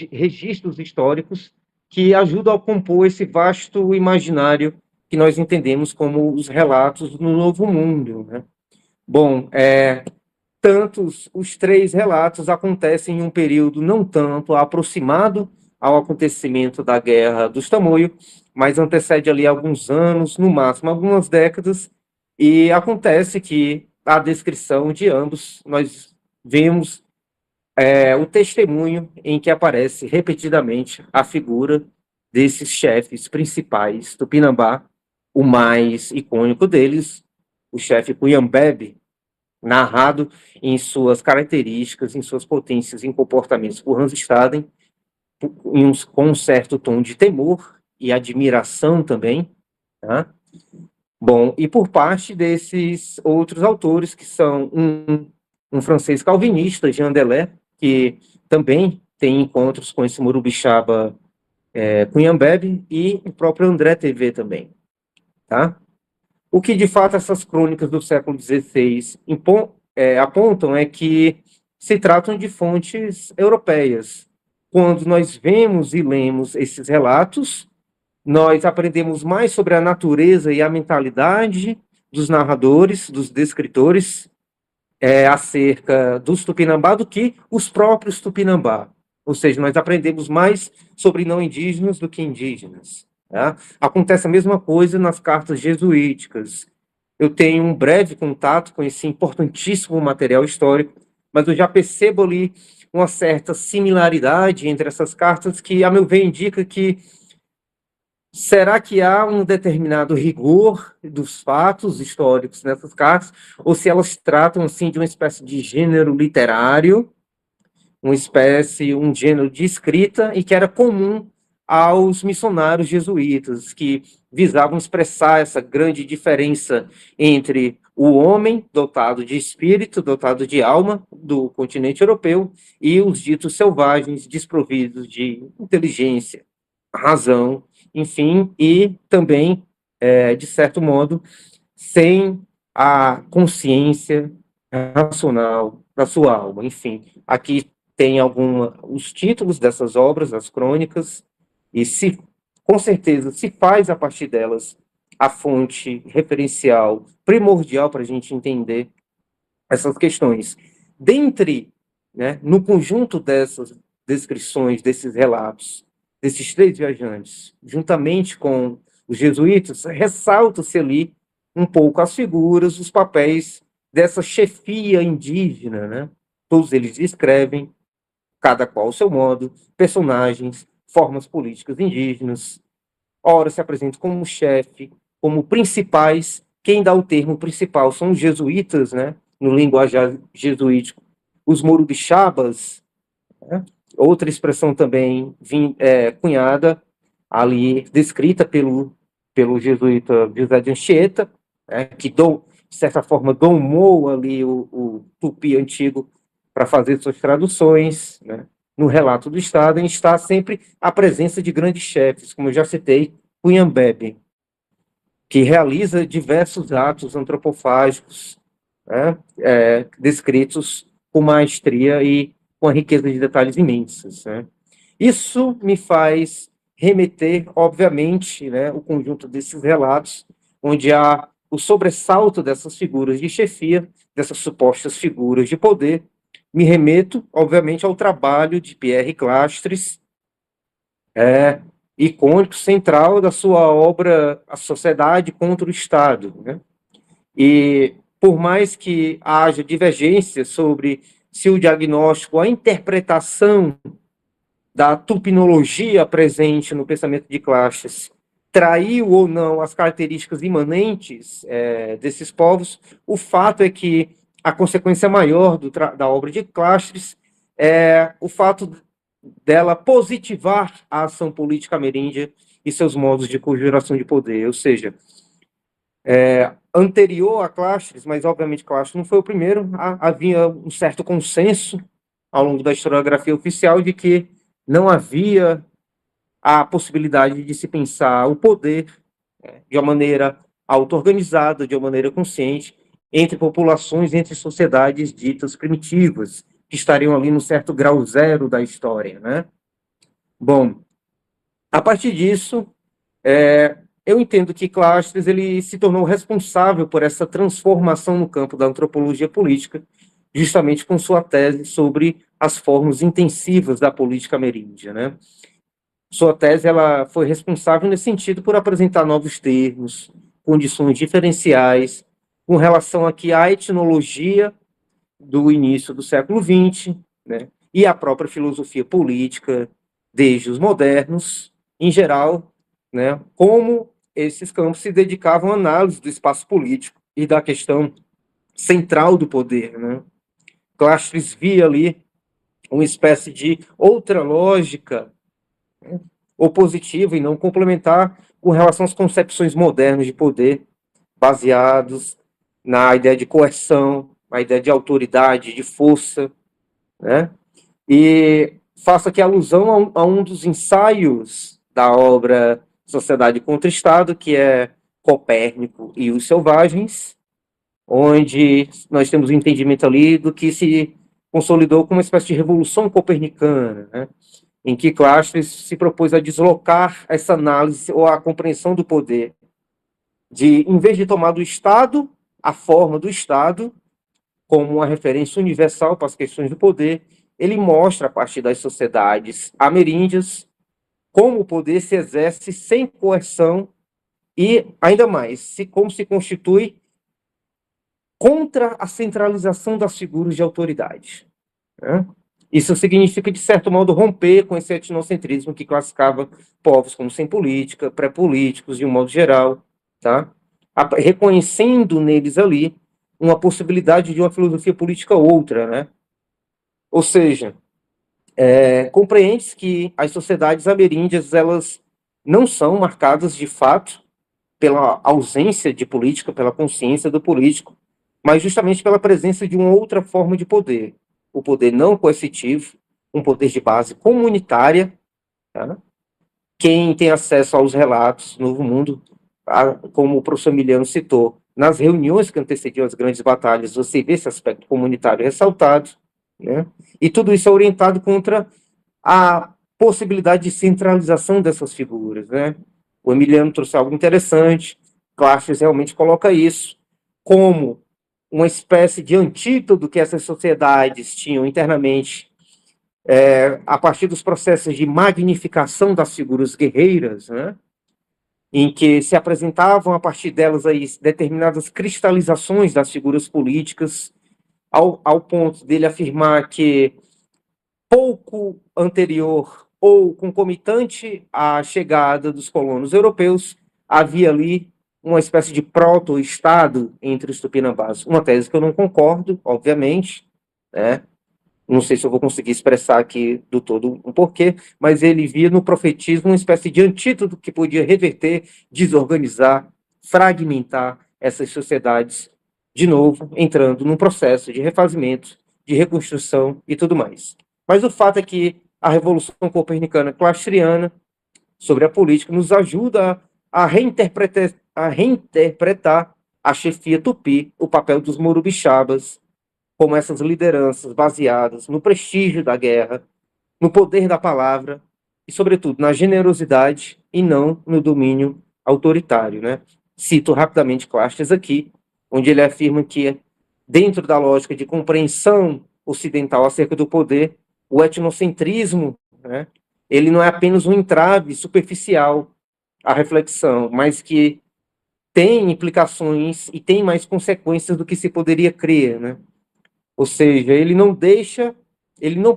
registros históricos que ajudam a compor esse vasto imaginário que nós entendemos como os relatos no Novo Mundo, né? Bom, os três relatos acontecem em um período não tanto aproximado ao acontecimento da Guerra dos Tamoios, mas antecede ali alguns anos, no máximo algumas décadas, e acontece que a descrição de ambos, nós vemos o testemunho em que aparece repetidamente a figura desses chefes principais do Tupinambá, o mais icônico deles, o chefe Cuyambebe, narrado em suas características, em suas potências e comportamentos por Hans Staden, com um certo tom de temor e admiração também, tá? Bom, e por parte desses outros autores, que são um francês calvinista, Jean Delay, que também tem encontros com esse Murubixaba Cuyambebe, e o próprio André TV também, tá? O que, de fato, essas crônicas do século XVI apontam é que se tratam de fontes europeias, quando nós vemos e lemos esses relatos, nós aprendemos mais sobre a natureza e a mentalidade dos narradores, dos descritores, acerca dos Tupinambá do que os próprios Tupinambá. Ou seja, nós aprendemos mais sobre não indígenas do que indígenas. Tá? Acontece a mesma coisa nas cartas jesuíticas. Eu tenho um breve contato com esse importantíssimo material histórico, mas eu já percebo ali uma certa similaridade entre essas cartas que, a meu ver, indica que será que há um determinado rigor dos fatos históricos nessas cartas, ou se elas tratam assim de uma espécie de gênero literário, um gênero de escrita, e que era comum aos missionários jesuítas, que visavam expressar essa grande diferença entre o homem dotado de espírito, dotado de alma do continente europeu, e os ditos selvagens, desprovidos de inteligência, razão, enfim, e também, de certo modo, sem a consciência racional da sua alma. Enfim, aqui tem os títulos dessas obras, as crônicas, e com certeza se faz a partir delas a fonte referencial primordial para a gente entender essas questões. Dentre, né, no conjunto dessas descrições, desses relatos, desses 3 viajantes, juntamente com os jesuítas, ressalta-se ali um pouco as figuras, os papéis dessa chefia indígena, né? Todos eles descrevem, cada qual ao seu modo, personagens, formas políticas indígenas. Ora se apresentam como chefe, como principais. Quem dá o termo principal são os jesuítas, né? No linguajar jesuítico, os morubixabas, né? Outra expressão também cunhada ali, descrita pelo jesuíta José de Anchieta, né? Que, de certa forma, domou ali o tupi antigo para fazer suas traduções, né? No relato do Estado, está sempre a presença de grandes chefes, como eu já citei, Cunhambebe, que realiza diversos atos antropofágicos, né? Descritos com maestria e com a riqueza de detalhes imensos, né? Isso me faz remeter, obviamente, né, o conjunto desses relatos, onde há o sobressalto dessas figuras de chefia, dessas supostas figuras de poder. Me remeto, obviamente, ao trabalho de Pierre Clastres, icônico, central da sua obra A Sociedade contra o Estado, né? E, por mais que haja divergência sobre se o diagnóstico, a interpretação da tupinologia presente no pensamento de Clastres traiu ou não as características imanentes desses povos, o fato é que a consequência maior da obra de Clastres é o fato dela positivar a ação política ameríndia e seus modos de conjuração de poder, ou seja, anterior a Clastres, mas obviamente Clastres não foi o primeiro, havia um certo consenso ao longo da historiografia oficial de que não havia a possibilidade de se pensar o poder de uma maneira auto-organizada, de uma maneira consciente, entre populações, entre sociedades ditas primitivas, que estariam ali no certo grau zero da história, né? Bom, a partir disso, eu entendo que Clastres ele se tornou responsável por essa transformação no campo da antropologia política, justamente com sua tese sobre as formas intensivas da política ameríndia, né? Sua tese ela foi responsável nesse sentido por apresentar novos termos, condições diferenciais, com relação aqui à etnologia do início do século XX, né? E a própria filosofia política desde os modernos, em geral, né? Como esses campos se dedicavam à análise do espaço político e da questão central do poder, né? Clastres via ali uma espécie de outra lógica, né, opositiva e não complementar com relação às concepções modernas de poder, baseados na ideia de coerção, na ideia de autoridade, de força, né? E faço aqui alusão a um dos ensaios da obra Sociedade contra o Estado, que é Copérnico e os Selvagens, onde nós temos o entendimento ali do que se consolidou como uma espécie de revolução copernicana, né? em que Clastres se propôs a deslocar essa análise ou a compreensão do poder, em vez de tomar do Estado, a forma do Estado, como uma referência universal para as questões do poder, ele mostra, a partir das sociedades ameríndias, como o poder se exerce sem coerção e, ainda mais, como se constitui contra a centralização das figuras de autoridade. Né? Isso significa, de certo modo, romper com esse etnocentrismo que classificava povos como sem política, pré-políticos, de um modo geral, tá? Reconhecendo neles ali uma possibilidade de uma filosofia política outra, né? Ou seja, compreende-se que as sociedades ameríndias, elas não são marcadas, de fato, pela ausência de política, pela consciência do político, mas justamente pela presença de uma outra forma de poder, o poder não coercitivo, um poder de base comunitária. Tá? Quem tem acesso aos relatos do Novo Mundo, como o professor Emiliano citou, nas reuniões que antecediam as grandes batalhas, você vê esse aspecto comunitário ressaltado, né? E tudo isso é orientado contra a possibilidade de centralização dessas figuras, né? O Emiliano trouxe algo interessante, Clastres realmente coloca isso como uma espécie de antídoto que essas sociedades tinham internamente, a partir dos processos de magnificação das figuras guerreiras, né? Em que se apresentavam a partir delas aí determinadas cristalizações das figuras políticas, ao ponto dele afirmar que pouco anterior ou concomitante à chegada dos colonos europeus, havia ali uma espécie de proto-estado entre os tupinambás. Uma tese que eu não concordo, obviamente, né? Não sei se eu vou conseguir expressar aqui do todo um porquê, mas ele via no profetismo uma espécie de antídoto que podia reverter, desorganizar, fragmentar essas sociedades, de novo, entrando num processo de refazimento, de reconstrução e tudo mais. Mas o fato é que a Revolução Copernicana Clastriana sobre a política nos ajuda a reinterpretar a chefia tupi, o papel dos morubixabas, como essas lideranças baseadas no prestígio da guerra, no poder da palavra e, sobretudo, na generosidade e não no domínio autoritário. Né? Cito rapidamente Clastres aqui, onde ele afirma que, dentro da lógica de compreensão ocidental acerca do poder, o etnocentrismo, né, ele não é apenas um entrave superficial à reflexão, mas que tem implicações e tem mais consequências do que se poderia crer, né? Ou seja, ele não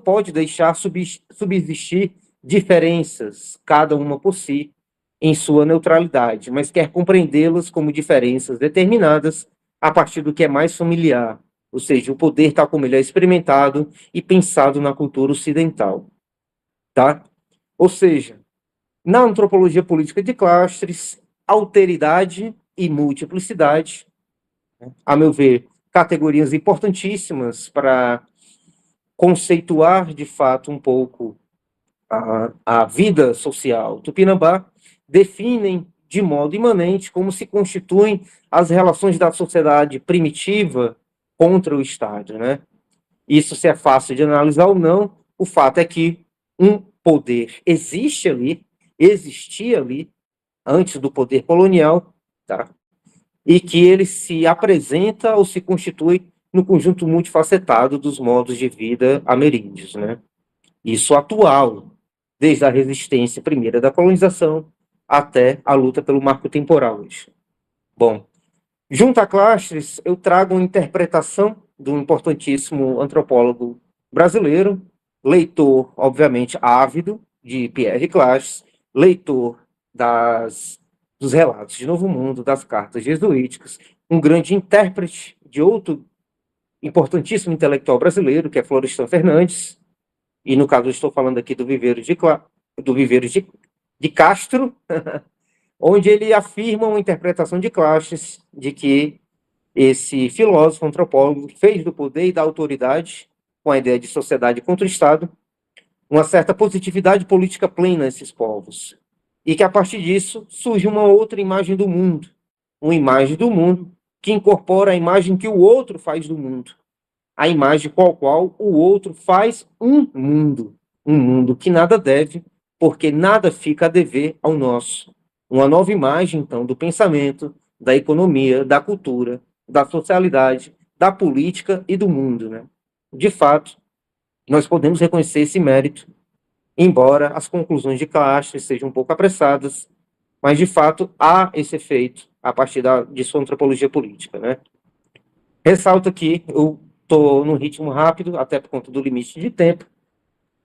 pode deixar subsistir diferenças, cada uma por si, em sua neutralidade, mas quer compreendê-las como diferenças determinadas a partir do que é mais familiar, ou seja, o poder tal como ele é experimentado e pensado na cultura ocidental. Tá? Ou seja, na antropologia política de Clastres, alteridade e multiplicidade, a meu ver, categorias importantíssimas para conceituar, de fato, um pouco a vida social tupinambá, definem de modo imanente como se constituem as relações da sociedade primitiva contra o Estado, né? Isso, se é fácil de analisar ou não, o fato é que um poder existia ali, antes do poder colonial, tá? E que ele se apresenta ou se constitui no conjunto multifacetado dos modos de vida ameríndios, né? Isso atual, desde a resistência primeira da colonização até a luta pelo marco temporal hoje. Bom, junto a Clastres, eu trago uma interpretação de um importantíssimo antropólogo brasileiro, leitor, obviamente, ávido de Pierre Clastres, leitor dos relatos de Novo Mundo, das cartas jesuíticas, um grande intérprete de outro importantíssimo intelectual brasileiro, que é Florestan Fernandes, e no caso eu estou falando aqui do Viveiro de Castro, onde ele afirma uma interpretação de Clastres de que esse filósofo antropólogo fez do poder e da autoridade, com a ideia de sociedade contra o Estado, uma certa positividade política plena a esses povos. E que, a partir disso, surge uma outra imagem do mundo. Uma imagem do mundo que incorpora a imagem que o outro faz do mundo. A imagem com a qual o outro faz um mundo. um mundo que nada deve, porque nada fica a dever ao nosso. Uma nova imagem, então, do pensamento, da economia, da cultura, da socialidade, da política e do mundo, né? De fato, nós podemos reconhecer esse mérito, embora as conclusões de Clastres sejam um pouco apressadas, mas, de fato, há esse efeito a partir de sua antropologia política, né? Ressalto aqui, eu estou num ritmo rápido, até por conta do limite de tempo,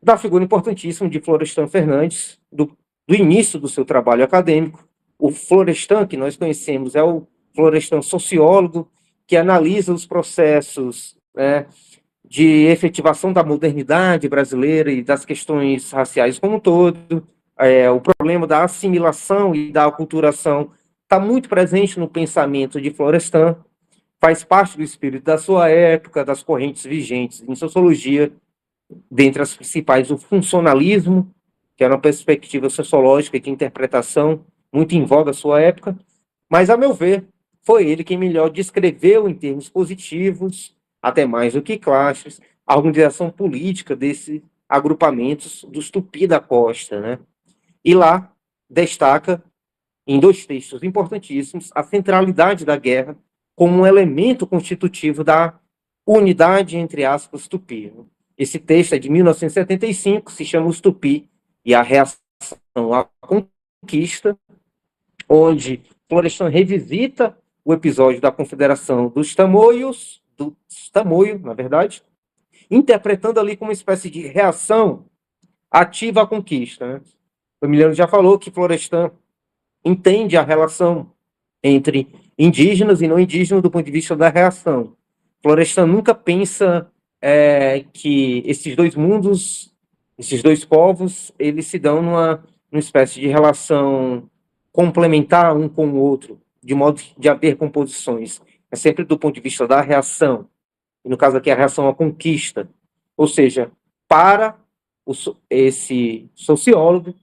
da figura importantíssima de Florestan Fernandes, do início do seu trabalho acadêmico. O Florestan, que nós conhecemos, é o Florestan sociólogo, que analisa os processos, né, de efetivação da modernidade brasileira e das questões raciais como um todo. O problema da assimilação e da aculturação está muito presente no pensamento de Florestan, faz parte do espírito da sua época, das correntes vigentes em sociologia, dentre as principais, o funcionalismo, que era uma perspectiva sociológica de interpretação muito em voga à sua época, mas, a meu ver, foi ele quem melhor descreveu em termos positivos, até mais do que Clastres, a organização política desses agrupamentos dos Tupi da Costa, né? E lá destaca, em 2 textos importantíssimos, a centralidade da guerra como um elemento constitutivo da unidade, entre aspas, Tupi. Esse texto é de 1975, se chama Os Tupi e a Reação à Conquista, onde Florestan revisita o episódio da Confederação dos Tamoios, do Tamoio, na verdade, interpretando ali como uma espécie de reação ativa à conquista, né? O Emiliano já falou que Florestan entende a relação entre indígenas e não indígenas do ponto de vista da reação. Florestan nunca pensa que esses 2 mundos, esses 2 povos, eles se dão numa espécie de relação complementar um com o outro, de modo de haver composições. É sempre do ponto de vista da reação, e no caso aqui a reação à conquista. Ou seja, para esse sociólogo,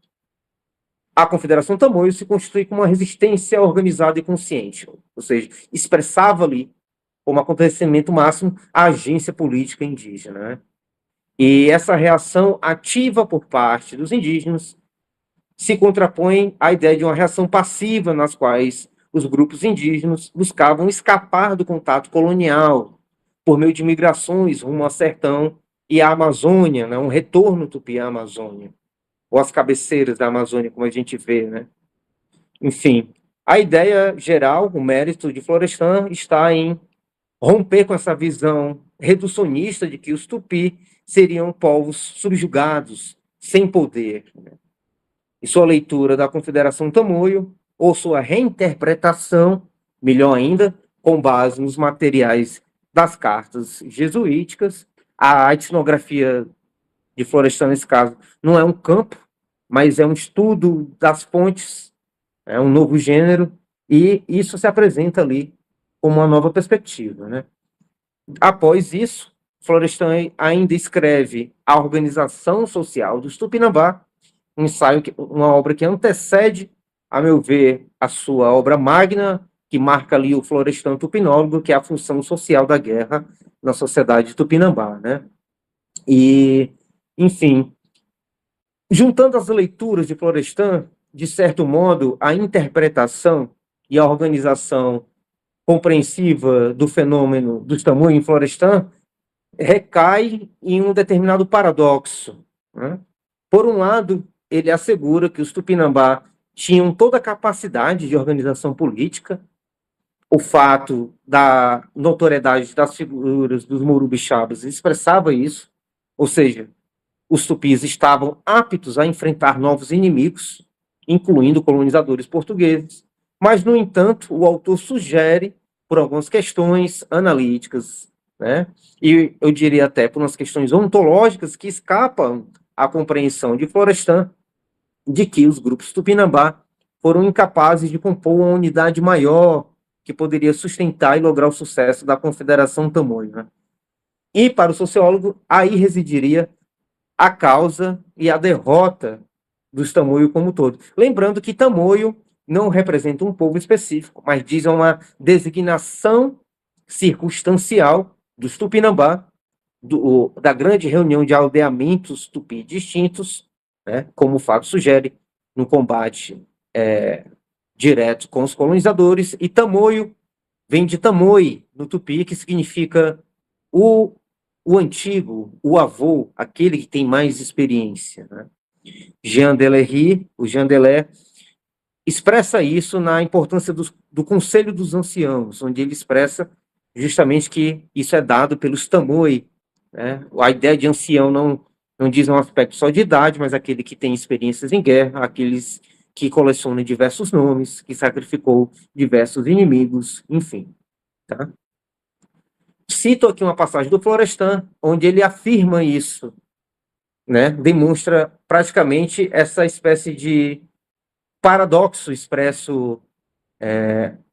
a Confederação Tamoio se constitui como uma resistência organizada e consciente, ou seja, expressava ali, como acontecimento máximo, a agência política indígena, né? E essa reação ativa por parte dos indígenas se contrapõe à ideia de uma reação passiva, nas quais os grupos indígenas buscavam escapar do contato colonial por meio de migrações rumo ao sertão e à Amazônia, né? Um retorno tupi à Amazônia, ou às cabeceiras da Amazônia, como a gente vê, né? Enfim, a ideia geral, o mérito de Florestan está em romper com essa visão reducionista de que os tupi seriam povos subjugados, sem poder, né? E sua leitura da Confederação Tamoio, ou sua reinterpretação, melhor ainda, com base nos materiais das cartas jesuíticas. A etnografia de Florestan, nesse caso, não é um campo, mas é um estudo das fontes, é um novo gênero, e isso se apresenta ali como uma nova perspectiva, né? Após isso, Florestan ainda escreve A Organização Social dos Tupinambá, um ensaio, uma obra que antecede, a meu ver, a sua obra magna, que marca ali o Florestan tupinólogo, que é a função social da guerra na sociedade tupinambá, né? E, enfim, juntando as leituras de Florestan, de certo modo, a interpretação e a organização compreensiva do fenômeno dos tamoios em Florestan recai em um determinado paradoxo, né? Por um lado, ele assegura que os Tupinambá tinham toda a capacidade de organização política, o fato da notoriedade das figuras dos Morubixabas expressava isso, ou seja, os tupis estavam aptos a enfrentar novos inimigos, incluindo colonizadores portugueses, mas, no entanto, o autor sugere, por algumas questões analíticas, né, e eu diria até por umas questões ontológicas que escapam à compreensão de Florestan, de que os grupos Tupinambá foram incapazes de compor uma unidade maior que poderia sustentar e lograr o sucesso da Confederação Tamoio, né? E, para o sociólogo, aí residiria a causa e a derrota dos Tamoio como um todo. Lembrando que Tamoio não representa um povo específico, mas diz uma designação circunstancial dos Tupinambá, da grande reunião de aldeamentos tupi distintos, né, como o fato sugere, no combate direto com os colonizadores, e tamoio vem de tamoi, no tupi, que significa o antigo, o avô, aquele que tem mais experiência, né? Jean Delery, o Jean Delé, expressa isso na importância do Conselho dos Anciãos, onde ele expressa justamente que isso é dado pelos tamoi, né? A ideia de ancião não diz um aspecto só de idade, mas aquele que tem experiências em guerra, aqueles que colecionam diversos nomes, que sacrificou diversos inimigos, enfim. Tá? Cito aqui uma passagem do Florestan, onde ele afirma isso, né? Demonstra praticamente essa espécie de paradoxo expresso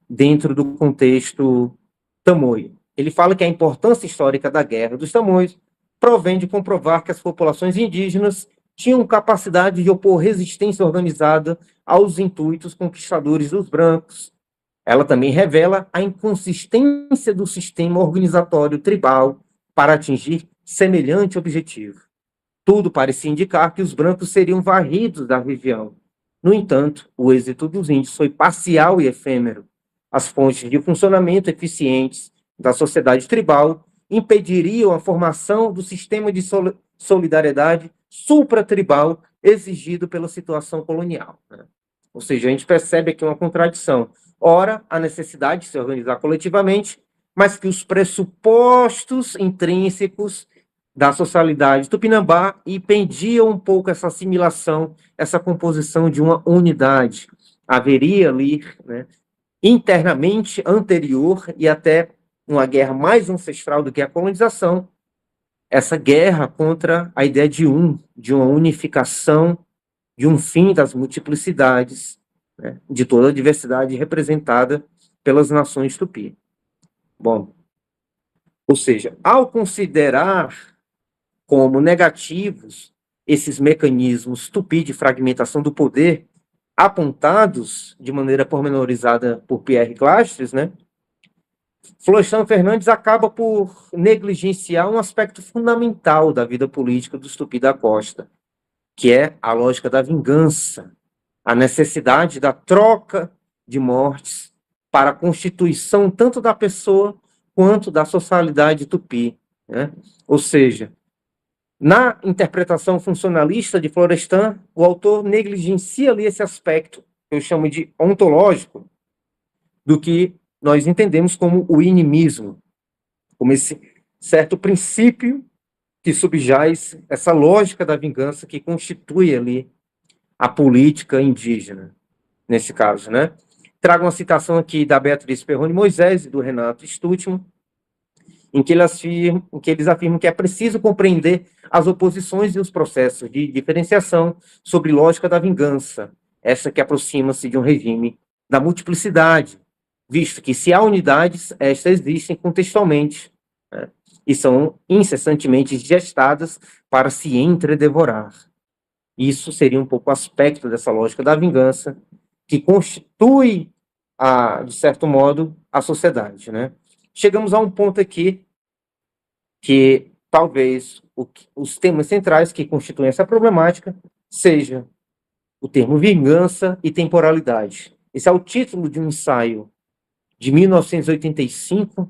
dentro do contexto tamoio. Ele fala que a importância histórica da guerra dos tamoios provém de comprovar que as populações indígenas tinham capacidade de opor resistência organizada aos intuitos conquistadores dos brancos. Ela também revela a inconsistência do sistema organizatório tribal para atingir semelhante objetivo. Tudo parecia indicar que os brancos seriam varridos da região. No entanto, o êxito dos índios foi parcial e efêmero. As fontes de funcionamento eficientes da sociedade tribal impediriam a formação do sistema de solidariedade supratribal exigido pela situação colonial. Né? Ou seja, a gente percebe aqui uma contradição. Ora, a necessidade de se organizar coletivamente, mas que os pressupostos intrínsecos da socialidade tupinambá impedia um pouco essa assimilação, essa composição de uma unidade. Haveria ali, né, internamente anterior e até uma guerra mais ancestral do que a colonização, essa guerra contra a ideia de uma unificação, de um fim das multiplicidades, né, de toda a diversidade representada pelas nações tupi. Bom, ou seja, ao considerar como negativos esses mecanismos tupi de fragmentação do poder, apontados de maneira pormenorizada por Pierre Clastres, né, Florestan Fernandes acaba por negligenciar um aspecto fundamental da vida política dos tupi da costa, que é a lógica da vingança, a necessidade da troca de mortes para a constituição tanto da pessoa quanto da socialidade tupi, né? Ou seja, na interpretação funcionalista de Florestan, o autor negligencia ali esse aspecto, que eu chamo de ontológico, do que nós entendemos como o inimismo, como esse certo princípio que subjaz essa lógica da vingança que constitui ali a política indígena, nesse caso, né? Trago uma citação aqui da Beatriz Perrone Moisés e do Renato Stutman, em que eles afirmam que é preciso compreender as oposições e os processos de diferenciação sobre lógica da vingança, essa que aproxima-se de um regime da multiplicidade, visto que se há unidades, estas existem contextualmente, né, e são incessantemente gestadas para se entredevorar. Isso seria um pouco o aspecto dessa lógica da vingança, que constitui, de certo modo, a sociedade, né? Chegamos a um ponto aqui que talvez os temas centrais que constituem essa problemática seja o termo vingança e temporalidade. Esse é o título de um ensaio de 1985,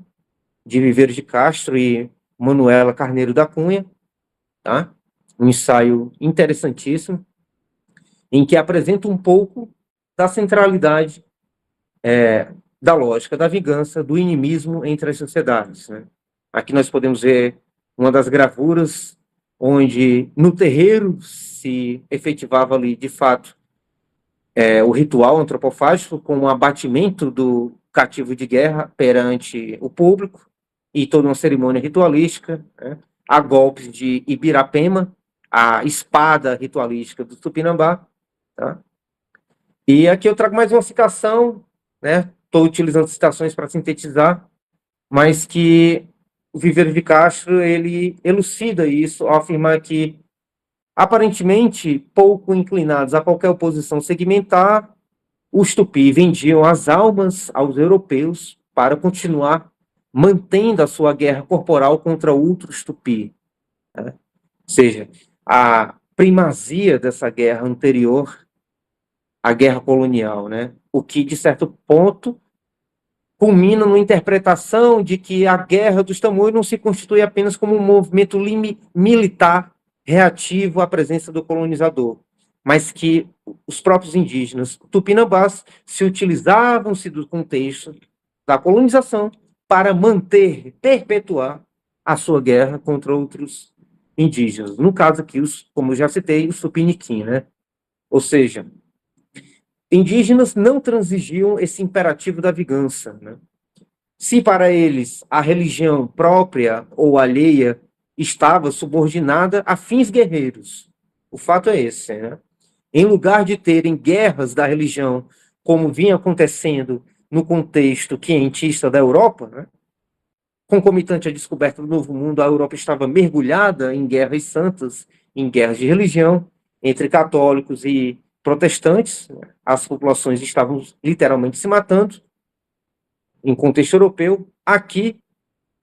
de Viveiro de Castro e Manuela Carneiro da Cunha, tá? Um ensaio interessantíssimo, em que apresenta um pouco da centralidade da lógica da vingança, do inimismo entre as sociedades, né? Aqui nós podemos ver uma das gravuras onde no terreiro se efetivava ali, de fato, o ritual antropofágico com o abatimento do cativo de guerra perante o público e toda uma cerimônia ritualística, né? Há golpes de Ibirapema, a espada ritualística do Tupinambá, tá? E aqui eu trago mais uma citação, né? Estou utilizando citações para sintetizar, mas que o Viveiro de Castro ele elucida isso ao afirmar que, aparentemente pouco inclinados a qualquer oposição segmentar, os tupi vendiam as almas aos europeus para continuar mantendo a sua guerra corporal contra outros tupi, né? Ou seja, a primazia dessa guerra anterior à guerra colonial, né? O que, de certo ponto, culmina numa interpretação de que a guerra dos tamoios não se constitui apenas como um movimento militar reativo à presença do colonizador, mas que os próprios indígenas tupinambás se utilizavam-se do contexto da colonização para manter, perpetuar a sua guerra contra outros indígenas. No caso aqui, como eu já citei, os tupiniquim, né? Ou seja, indígenas não transigiam esse imperativo da vingança, né? Se para eles a religião própria ou alheia estava subordinada a fins guerreiros, o fato é esse, né? Em lugar de terem guerras da religião, como vinha acontecendo no contexto quientista da Europa, né? Concomitante à descoberta do Novo Mundo, a Europa estava mergulhada em guerras santas, em guerras de religião, entre católicos e protestantes. As populações estavam literalmente se matando. Em contexto europeu, aqui,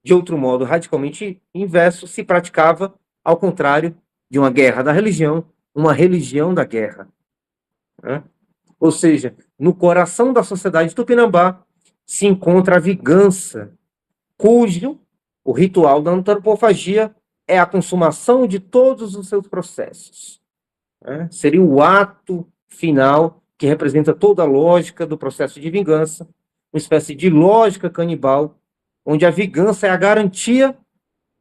de outro modo radicalmente inverso, se praticava, ao contrário, de uma guerra da religião, uma religião da guerra, né? Ou seja, no coração da sociedade tupinambá se encontra a vingança, cujo o ritual da antropofagia é a consumação de todos os seus processos, né? Seria o ato final que representa toda a lógica do processo de vingança, uma espécie de lógica canibal, onde a vingança é a garantia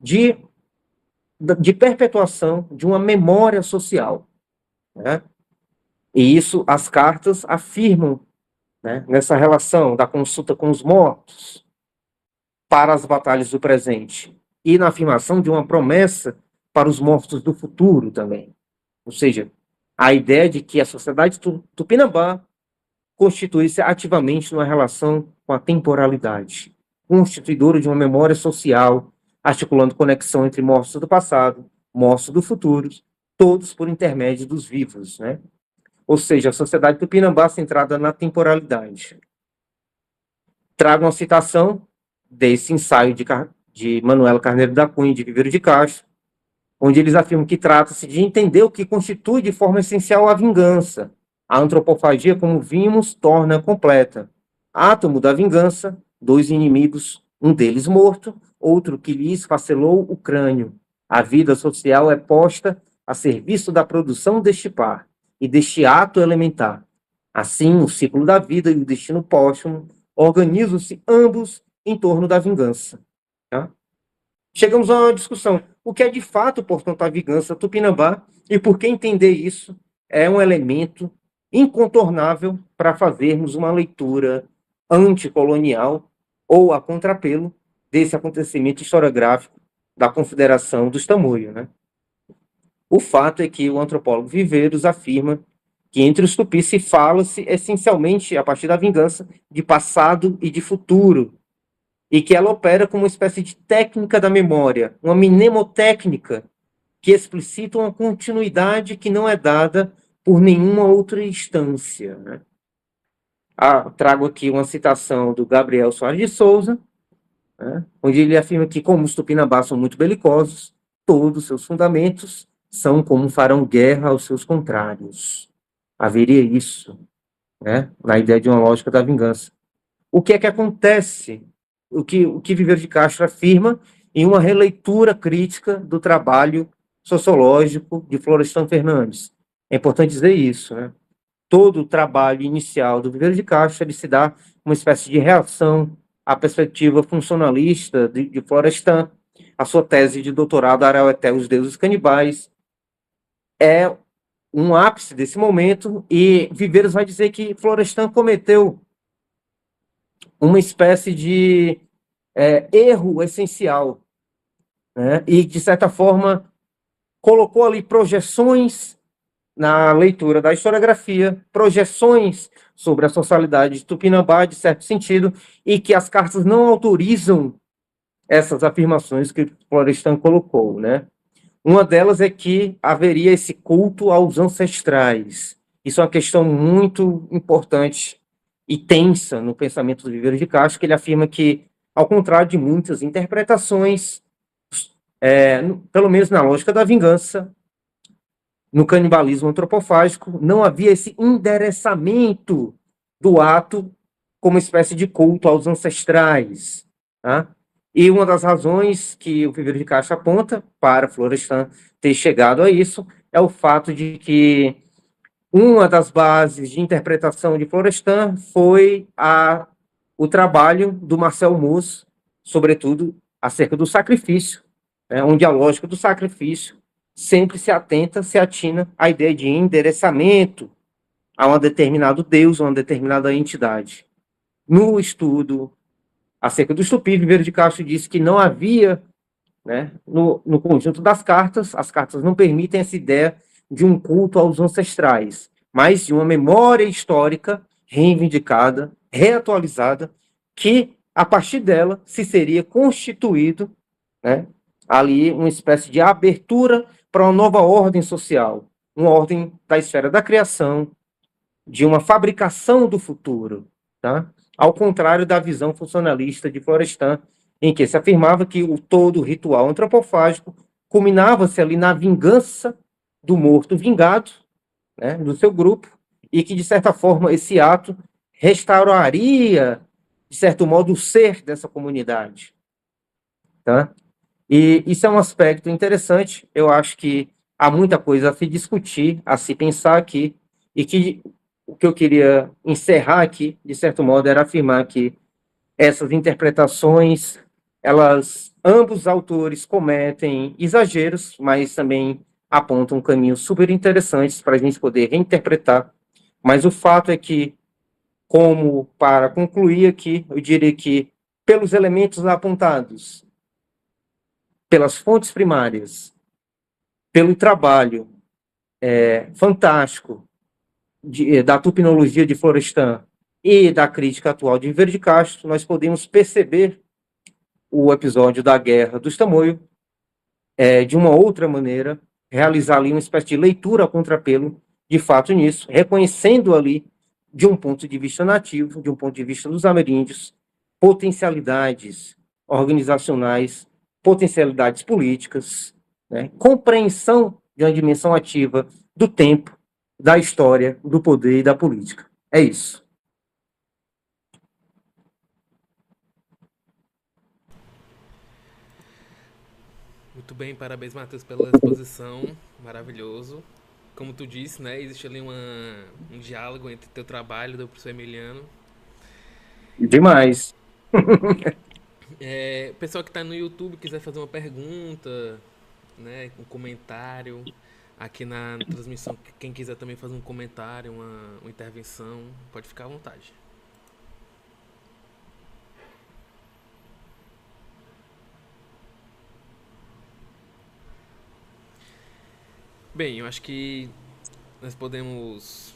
de perpetuação de uma memória social, né? E isso as cartas afirmam, né, nessa relação da consulta com os mortos para as batalhas do presente e na afirmação de uma promessa para os mortos do futuro também. Ou seja, a ideia de que a sociedade tupinambá constitui-se ativamente numa relação com a temporalidade, constituidora de uma memória social, articulando conexão entre mortos do passado, mortos do futuro, todos por intermédio dos vivos, né? Ou seja, a sociedade tupinambá centrada na temporalidade. Trago uma citação desse ensaio de Manuela Carneiro da Cunha, de Viveiro de Castro, onde eles afirmam que trata-se de entender o que constitui de forma essencial a vingança. A antropofagia, como vimos, torna completa. Átomo da vingança, dois inimigos, um deles morto, outro que lhe esfacelou o crânio. A vida social é posta a serviço da produção deste par e deste ato elementar. Assim, o ciclo da vida e o destino póstumo organizam-se ambos em torno da vingança. Tá? Chegamos a uma discussão. O que é de fato, portanto, a vingança tupinambá e por que entender isso é um elemento incontornável para fazermos uma leitura anticolonial ou a contrapelo desse acontecimento historiográfico da Confederação dos Tamoios, né? O fato é que o antropólogo Viveiros afirma que entre os tupis se fala-se essencialmente, a partir da vingança, de passado e de futuro, e que ela opera como uma espécie de técnica da memória, uma mnemotécnica que explicita uma continuidade que não é dada por nenhuma outra instância, né? Trago aqui uma citação do Gabriel Soares de Souza, né, onde ele afirma que, como os tupinambás são muito belicosos, todos os seus fundamentos são como farão guerra aos seus contrários. Haveria isso, né, na ideia de uma lógica da vingança. O que é que acontece? O que Viveiro de Castro afirma em uma releitura crítica do trabalho sociológico de Florestan Fernandes. É importante dizer isso, né? Todo o trabalho inicial do Viveiro de Castro ele se dá uma espécie de reação à perspectiva funcionalista de Florestan. A sua tese de doutorado, Araueté, os deuses canibais, é um ápice desse momento, e Viveiros vai dizer que Florestan cometeu uma espécie de erro essencial, né? E, de certa forma, colocou ali projeções na leitura da historiografia, projeções sobre a socialidade de Tupinambá, de certo sentido, e que as cartas não autorizam essas afirmações que Florestan colocou, né? Uma delas é que haveria esse culto aos ancestrais. Isso é uma questão muito importante e tensa no pensamento do Viveiro de Castro, que ele afirma que ao contrário de muitas interpretações, pelo menos na lógica da vingança, no canibalismo antropofágico, não havia esse endereçamento do ato como espécie de culto aos ancestrais. Tá? E uma das razões que o Viveiro de Castro aponta para Florestan ter chegado a isso é o fato de que uma das bases de interpretação de Florestan foi o trabalho do Marcel Mauss, sobretudo acerca do sacrifício, né, onde a lógica do sacrifício sempre se atina à ideia de endereçamento a um determinado Deus, a uma determinada entidade. No estudo acerca do Estupi, Viveiro de Castro disse que não havia, né, no conjunto das cartas, as cartas não permitem essa ideia de um culto aos ancestrais, mas de uma memória histórica reivindicada, reatualizada, que, a partir dela, se seria constituído, né, ali uma espécie de abertura para uma nova ordem social, uma ordem da esfera da criação, de uma fabricação do futuro, tá? Ao contrário da visão funcionalista de Florestan, em que se afirmava que o todo ritual antropofágico culminava-se ali na vingança do morto vingado, né, do seu grupo, e que, de certa forma, esse ato restauraria, de certo modo, o ser dessa comunidade. Tá? E isso é um aspecto interessante. Eu acho que há muita coisa a se discutir, a se pensar aqui, e que o que eu queria encerrar aqui, de certo modo, era afirmar que essas interpretações, ambos autores cometem exageros, mas também apontam caminhos super interessantes para a gente poder reinterpretar. Mas o fato é que, como para concluir aqui, eu diria que, pelos elementos apontados, pelas fontes primárias, pelo trabalho fantástico da tupnologia de Florestan e da crítica atual de Viveiro de Castro, nós podemos perceber o episódio da Guerra dos Tamoios de uma outra maneira, realizar ali uma espécie de leitura a contrapelo de fato nisso, reconhecendo ali, de um ponto de vista nativo, de um ponto de vista dos ameríndios, potencialidades organizacionais, potencialidades políticas, né, compreensão de uma dimensão ativa do tempo, da história, do poder e da política. É isso. Muito bem, parabéns, Matheus, pela exposição, maravilhoso. Como tu disse, né, existe ali um diálogo entre teu trabalho e do professor Emiliano. Demais. Pessoal que está no YouTube quiser fazer uma pergunta, né, um comentário, aqui na transmissão, quem quiser também fazer um comentário, uma intervenção, pode ficar à vontade. Bem, eu acho que nós podemos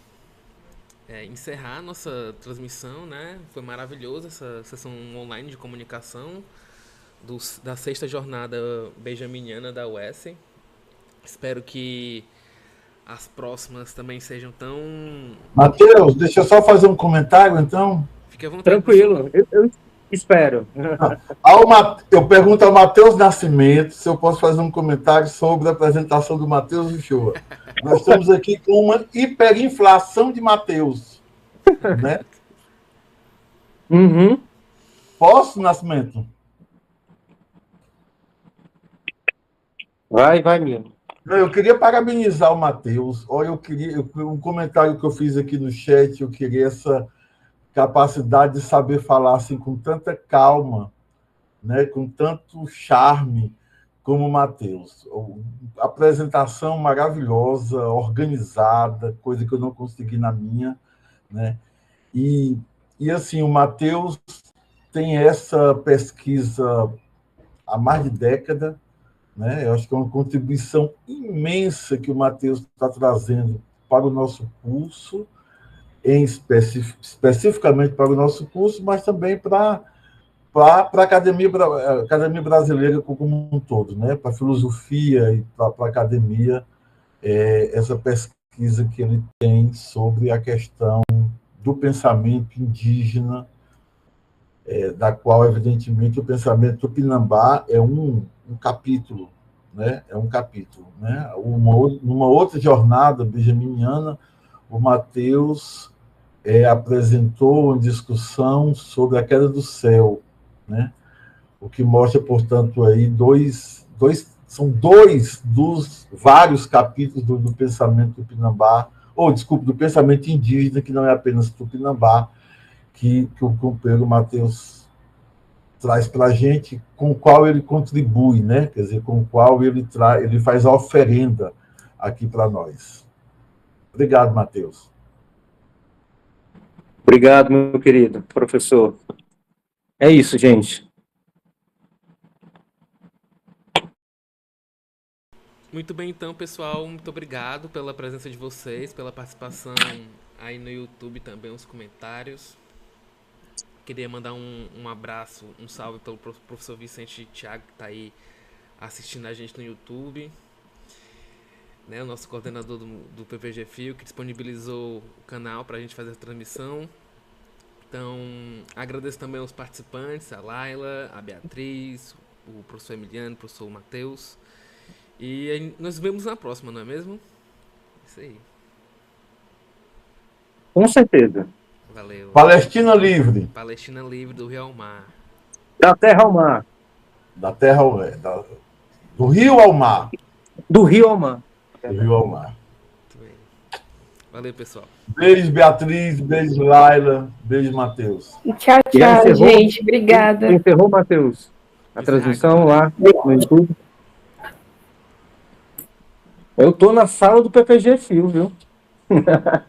encerrar a nossa transmissão, né? Foi maravilhoso essa sessão online de comunicação da sexta jornada benjaminiana da UES. Espero que as próximas também sejam tão... Matheus, deixa eu só fazer um comentário, então. Fique à vontade. Tranquilo, eu espero. Eu pergunto ao Matheus Nascimento se eu posso fazer um comentário sobre a apresentação do Matheus Uchoa. Nós estamos aqui com uma hiperinflação de Matheus. Né? Uhum. Posso, Nascimento? Vai, menino. Eu queria parabenizar o Matheus. Olha, um comentário que eu fiz aqui no chat, eu queria essa capacidade de saber falar assim com tanta calma, né, com tanto charme como o Matheus. Apresentação maravilhosa, organizada, coisa que eu não consegui na minha, né? E assim, o Matheus tem essa pesquisa há mais de década, né? Eu acho que é uma contribuição imensa que o Matheus está trazendo para o nosso curso, especificamente para o nosso curso, mas também para a academia brasileira como um todo, né? Para a filosofia e para a academia, essa pesquisa que ele tem sobre a questão do pensamento indígena da qual, evidentemente, o pensamento tupinambá é um capítulo, né? É um capítulo, né? Numa outra jornada benjaminiana, o Mateus apresentou uma discussão sobre a queda do céu, né? O que mostra, portanto, aí são dois dos vários capítulos do pensamento tupinambá, do pensamento indígena, que não é apenas tupinambá, que o companheiro Mateus traz para a gente, com o qual ele contribui, né? Quer dizer, com o qual ele faz a oferenda aqui para nós. Obrigado, Mateus. Obrigado, meu querido professor. É isso, gente. Muito bem, então, pessoal. Muito obrigado pela presença de vocês, pela participação aí no YouTube também, os comentários. Queria mandar um abraço, um salve pelo professor Vicente Thiago, que está aí assistindo a gente no YouTube. Né, o nosso coordenador do PPG Fio, que disponibilizou o canal para a gente fazer a transmissão. Então, agradeço também aos participantes, a Laila, a Beatriz, o professor Emiliano, o professor Matheus. E nós vemos na próxima, não é mesmo? Isso aí. Com certeza. Valeu. Palestina Livre. Palestina Livre do Rio ao Mar. Da terra ao mar. Da terra do rio ao mar. Do rio ao mar. Do rio ao mar. Muito bem. Valeu, pessoal. Beijo, Beatriz. Beijo, Laila. Beijo, Matheus. Tchau, tchau, gente. Obrigada. Encerrou, Matheus, a transmissão lá no YouTube. Eu tô na sala do PPG Fio, viu?